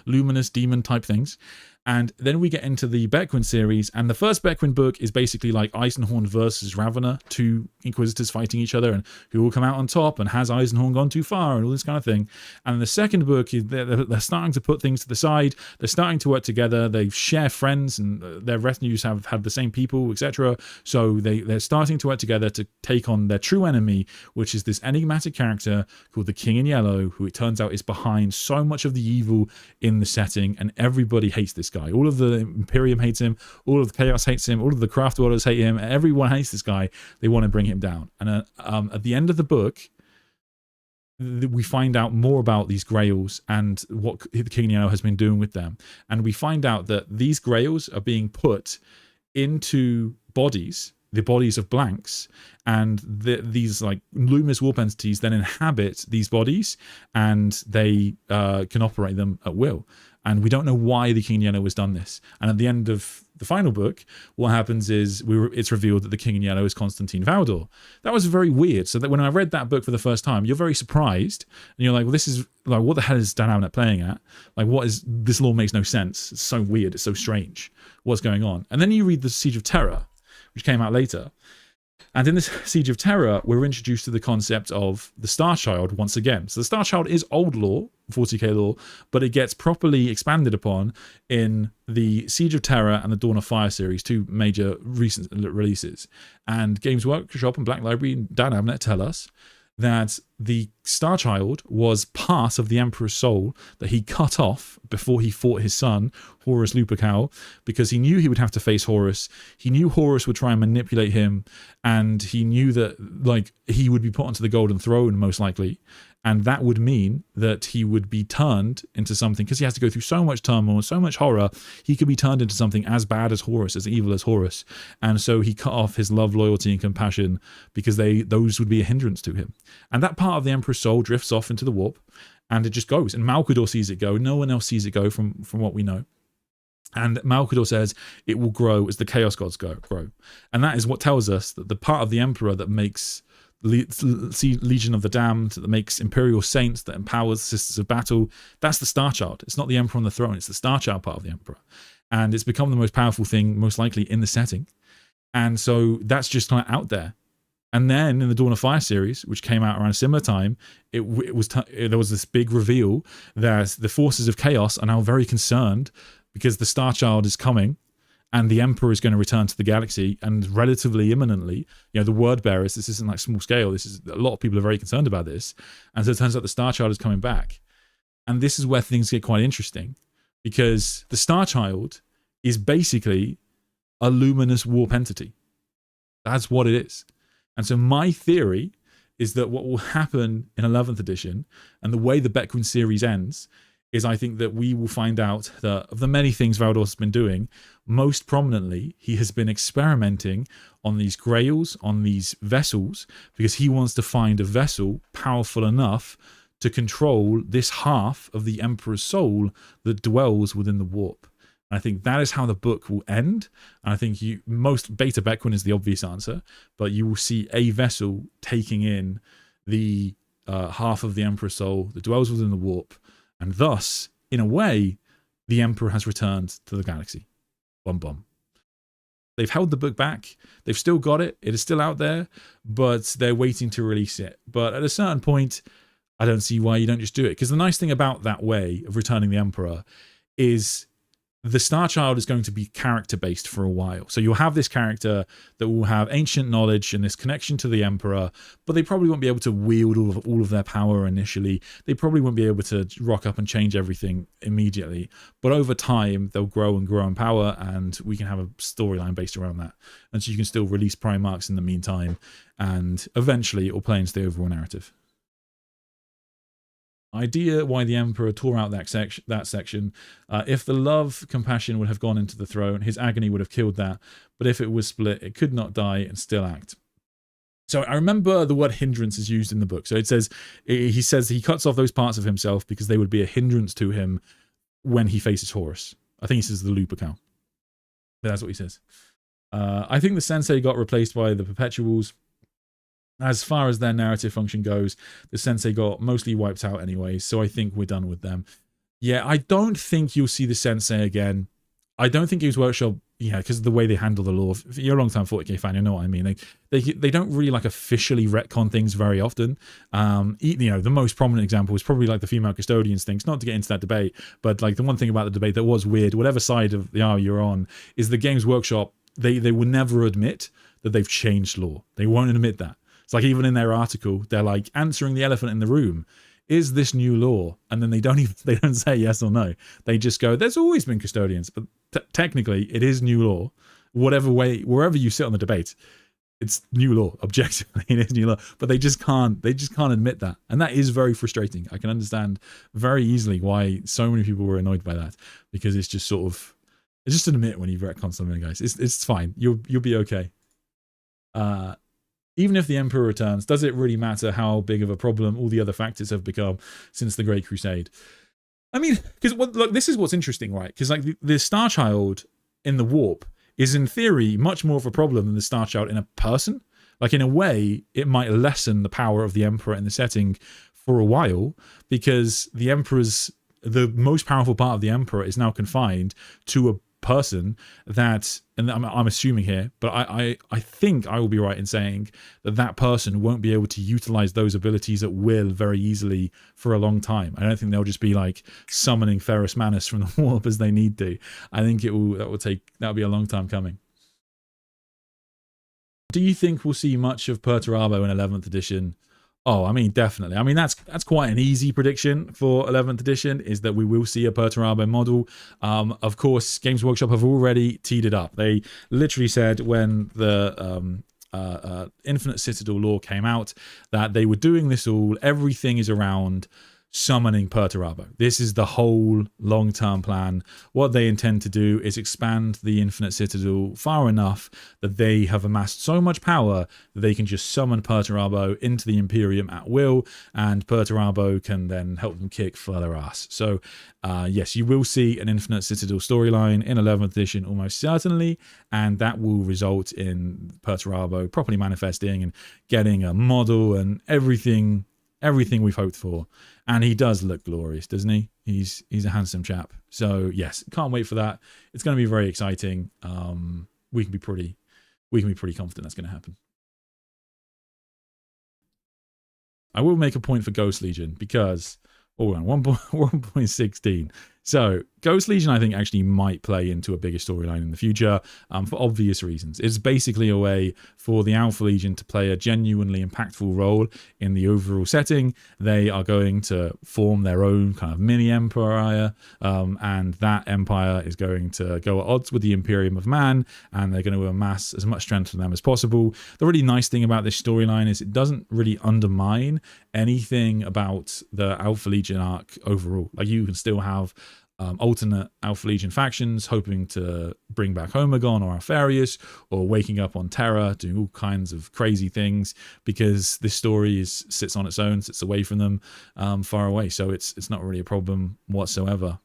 Luminous demon type things. And then we get into the Beckwin series, and the first Beckwin book is basically like Eisenhorn versus Ravana, 2 Inquisitors fighting each other, and who will come out on top, and has Eisenhorn gone too far, and all this kind of thing. And the second book is they're starting to put things to the side. They're starting to work together. They share friends, and their retinues have had the same people, etc. So they're starting to work together to take on their true enemy, which is this enigmatic character called the King in Yellow, who it turns out is behind so much of the evil in the setting, and everybody hates this guy. All of the Imperium hates him, all of the Chaos hates him, all of the Craft Dwellers hate him, everyone hates this guy. They want to bring him down. And at the end of the book, we find out more about these grails and what the King in Yellow has been doing with them. And we find out that these grails are being put into bodies, the bodies of blanks, and these like luminous warp entities then inhabit these bodies, and they can operate them at will. And we don't know why the King in Yellow has done this. And at the end of the final book, what happens is it's revealed that the King in Yellow is Constantine Valdor. That was very weird. So that when I read that book for the first time, you're very surprised, and you're like, well, this is like, what the hell is Dan Abnett playing at? Like, what is this? Lore makes no sense. It's so weird. It's so strange. What's going on? And then you read the Siege of Terra, which came out later. And in this Siege of Terra, we're introduced to the concept of the Star Child once again. So the Star Child is old lore, 40k lore, but it gets properly expanded upon in the Siege of Terra and the Dawn of Fire series, 2 major recent releases. And Games Workshop and Black Library and Dan Abnett tell us that the Star Child was part of the Emperor's soul that he cut off before he fought his son, Horus Lupercal, because he knew he would have to face Horus. He knew Horus would try and manipulate him, and he knew that like he would be put onto the Golden Throne most likely. And that would mean that he would be turned into something, because he has to go through so much turmoil, so much horror, he could be turned into something as bad as Horus, as evil as Horus. And so he cut off his love, loyalty, and compassion, because those would be a hindrance to him. And that part of the Emperor's soul drifts off into the warp, and it just goes. And Malkador sees it go. No one else sees it go from what we know. And Malkador says it will grow as the Chaos Gods grow. And that is what tells us that the part of the Emperor that makes Legion of the Damned, that makes Imperial Saints, that empowers Sisters of Battle, that's the Star Child. It's not the Emperor on the throne, it's the Star Child part of the Emperor. And it's become the most powerful thing, most likely, in the setting. And so that's just kind of out there. And then in the Dawn of Fire series, which came out around a similar time, there was this big reveal that the forces of chaos are now very concerned because the Star Child is coming, and the Emperor is going to return to the galaxy, and relatively imminently. The word bearers, this isn't like small scale. This is, a lot of people are very concerned about this. And so it turns out the Star Child is coming back. And this is where things get quite interesting, because the Star Child is basically a luminous warp entity. That's what it is. And so my theory is that what will happen in 11th edition, and the way the Beckwin series ends, is I think that we will find out that of the many things Valdor's been doing, most prominently, he has been experimenting on these grails, on these vessels, because he wants to find a vessel powerful enough to control this half of the Emperor's soul that dwells within the warp. And I think that is how the book will end. And I think most Beta Beckwin is the obvious answer, but you will see a vessel taking in the half of the Emperor's soul that dwells within the warp. And thus, in a way, the Emperor has returned to the galaxy. Bum bum. They've held the book back. They've still got it. It is still out there, but they're waiting to release it. But at a certain point, I don't see why you don't just do it. Because the nice thing about that way of returning the Emperor is the Star Child is going to be character based for a while. So you'll have this character that will have ancient knowledge and this connection to the Emperor, but they probably won't be able to wield all of their power initially. They probably won't be able to rock up and change everything immediately. But over time, they'll grow and grow in power, and we can have a storyline based around that. And so you can still release Primarchs in the meantime, and eventually it will play into the overall narrative. Idea why the Emperor tore out that section. If the love compassion would have gone into the throne, his agony would have killed that. But if it was split, it could not die and still act. So I remember the word hindrance is used in the book. So he says he cuts off those parts of himself because they would be a hindrance to him when he faces Horus. I think he says the Lupercal. But that's what he says. I think the Sensei got replaced by the Perpetuals. As far as their narrative function goes, the Sensei got mostly wiped out anyway, so I think we're done with them. Yeah, I don't think you'll see the Sensei again. I don't think Games Workshop, because of the way they handle the lore. If you're a long-time 40K fan, you know what I mean. They don't really like officially retcon things very often. The most prominent example is probably like the female custodians things. Not to get into that debate, but like the one thing about the debate that was weird, whatever side of the aisle you're on, is the Games Workshop. They will never admit that they've changed lore. They won't admit that. It's like even in their article, they're like answering the elephant in the room. Is this new law? And then they don't say yes or no. They just go, there's always been custodians, but technically it is new law. Wherever you sit on the debate, it's new law. Objectively, it is new law. But they just can't admit that. And that is very frustrating. I can understand very easily why so many people were annoyed by that, because it's just admit when you've retconned something, guys. It's fine. You'll be okay. Even if the Emperor returns, does it really matter how big of a problem all the other factors have become since the Great Crusade? I mean, because look, this is what's interesting, right? Because like the Star Child in the warp is in theory much more of a problem than the Star Child in a person. Like in a way, it might lessen the power of the Emperor in the setting for a while, because the most powerful part of the Emperor is now confined to a person that, and I'm assuming here, but I think I will be right in saying that person won't be able to utilize those abilities at will very easily for a long time. I don't think they'll just be like summoning Ferrus Manus from the warp as they need to. I think that'll be a long time coming. Do you think we'll see much of Perturabo in 11th edition? Oh, I mean, definitely. I mean, that's quite an easy prediction for 11th edition, is that we will see a Perturabo model. Of course, Games Workshop have already teed it up. They literally said when the Infinite Citadel lore came out that they were doing this all. Everything is around summoning Perturabo. This is the whole long-term plan. What they intend to do is expand the Infinite Citadel far enough that they have amassed so much power that they can just summon Perturabo into the Imperium at will, and Perturabo can then help them kick further ass. So yes, you will see an Infinite Citadel storyline in 11th edition almost certainly, and that will result in Perturabo properly manifesting and getting a model and everything we've hoped for. And he does look glorious, doesn't he? He's a handsome chap. So yes, can't wait for that. It's going to be very exciting. We can be pretty confident that's going to happen. I will make a point for Ghost Legion because we're on 1.16. So Ghost Legion, I think, actually might play into a bigger storyline in the future for obvious reasons. It's basically a way for the Alpha Legion to play a genuinely impactful role in the overall setting. They are going to form their own kind of mini empire, and that empire is going to go at odds with the Imperium of Man, and they're going to amass as much strength from them as possible. The really nice thing about this storyline is it doesn't really undermine anything about the Alpha Legion arc overall. Like, you can still have alternate Alpha Legion factions hoping to bring back Omegon or Alfarius, or waking up on Terra, doing all kinds of crazy things, because this story sits on its own, sits away from them, far away. So it's not really a problem whatsoever.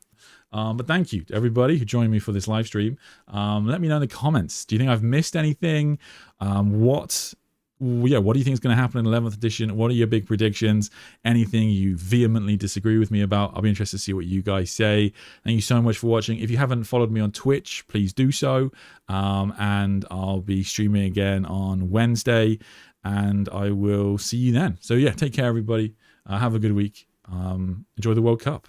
But thank you to everybody who joined me for this live stream. Let me know in the comments. Do you think I've missed anything? What do you think is going to happen in 11th edition? What are your big predictions? Anything you vehemently disagree with me about? I'll be interested to see what you guys say. Thank you so much for watching. If you haven't followed me on Twitch, please do so. And I'll be streaming again on Wednesday, and I will see you then. So yeah, take care, everybody. Have a good week. Enjoy the World Cup.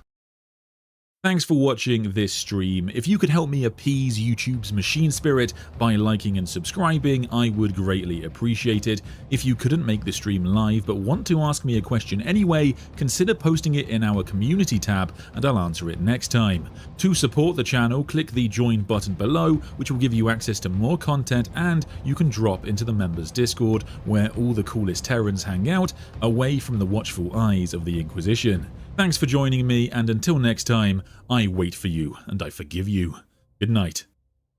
Thanks for watching this stream. If you could help me appease YouTube's machine spirit by liking and subscribing, I would greatly appreciate it. If you couldn't make the stream live but want to ask me a question anyway, consider posting it in our community tab and I'll answer it next time. To support the channel, click the join button below, which will give you access to more content, and you can drop into the members Discord where all the coolest Terrans hang out, away from the watchful eyes of the Inquisition. Thanks for joining me, and until next time, I wait for you and I forgive you. Good night.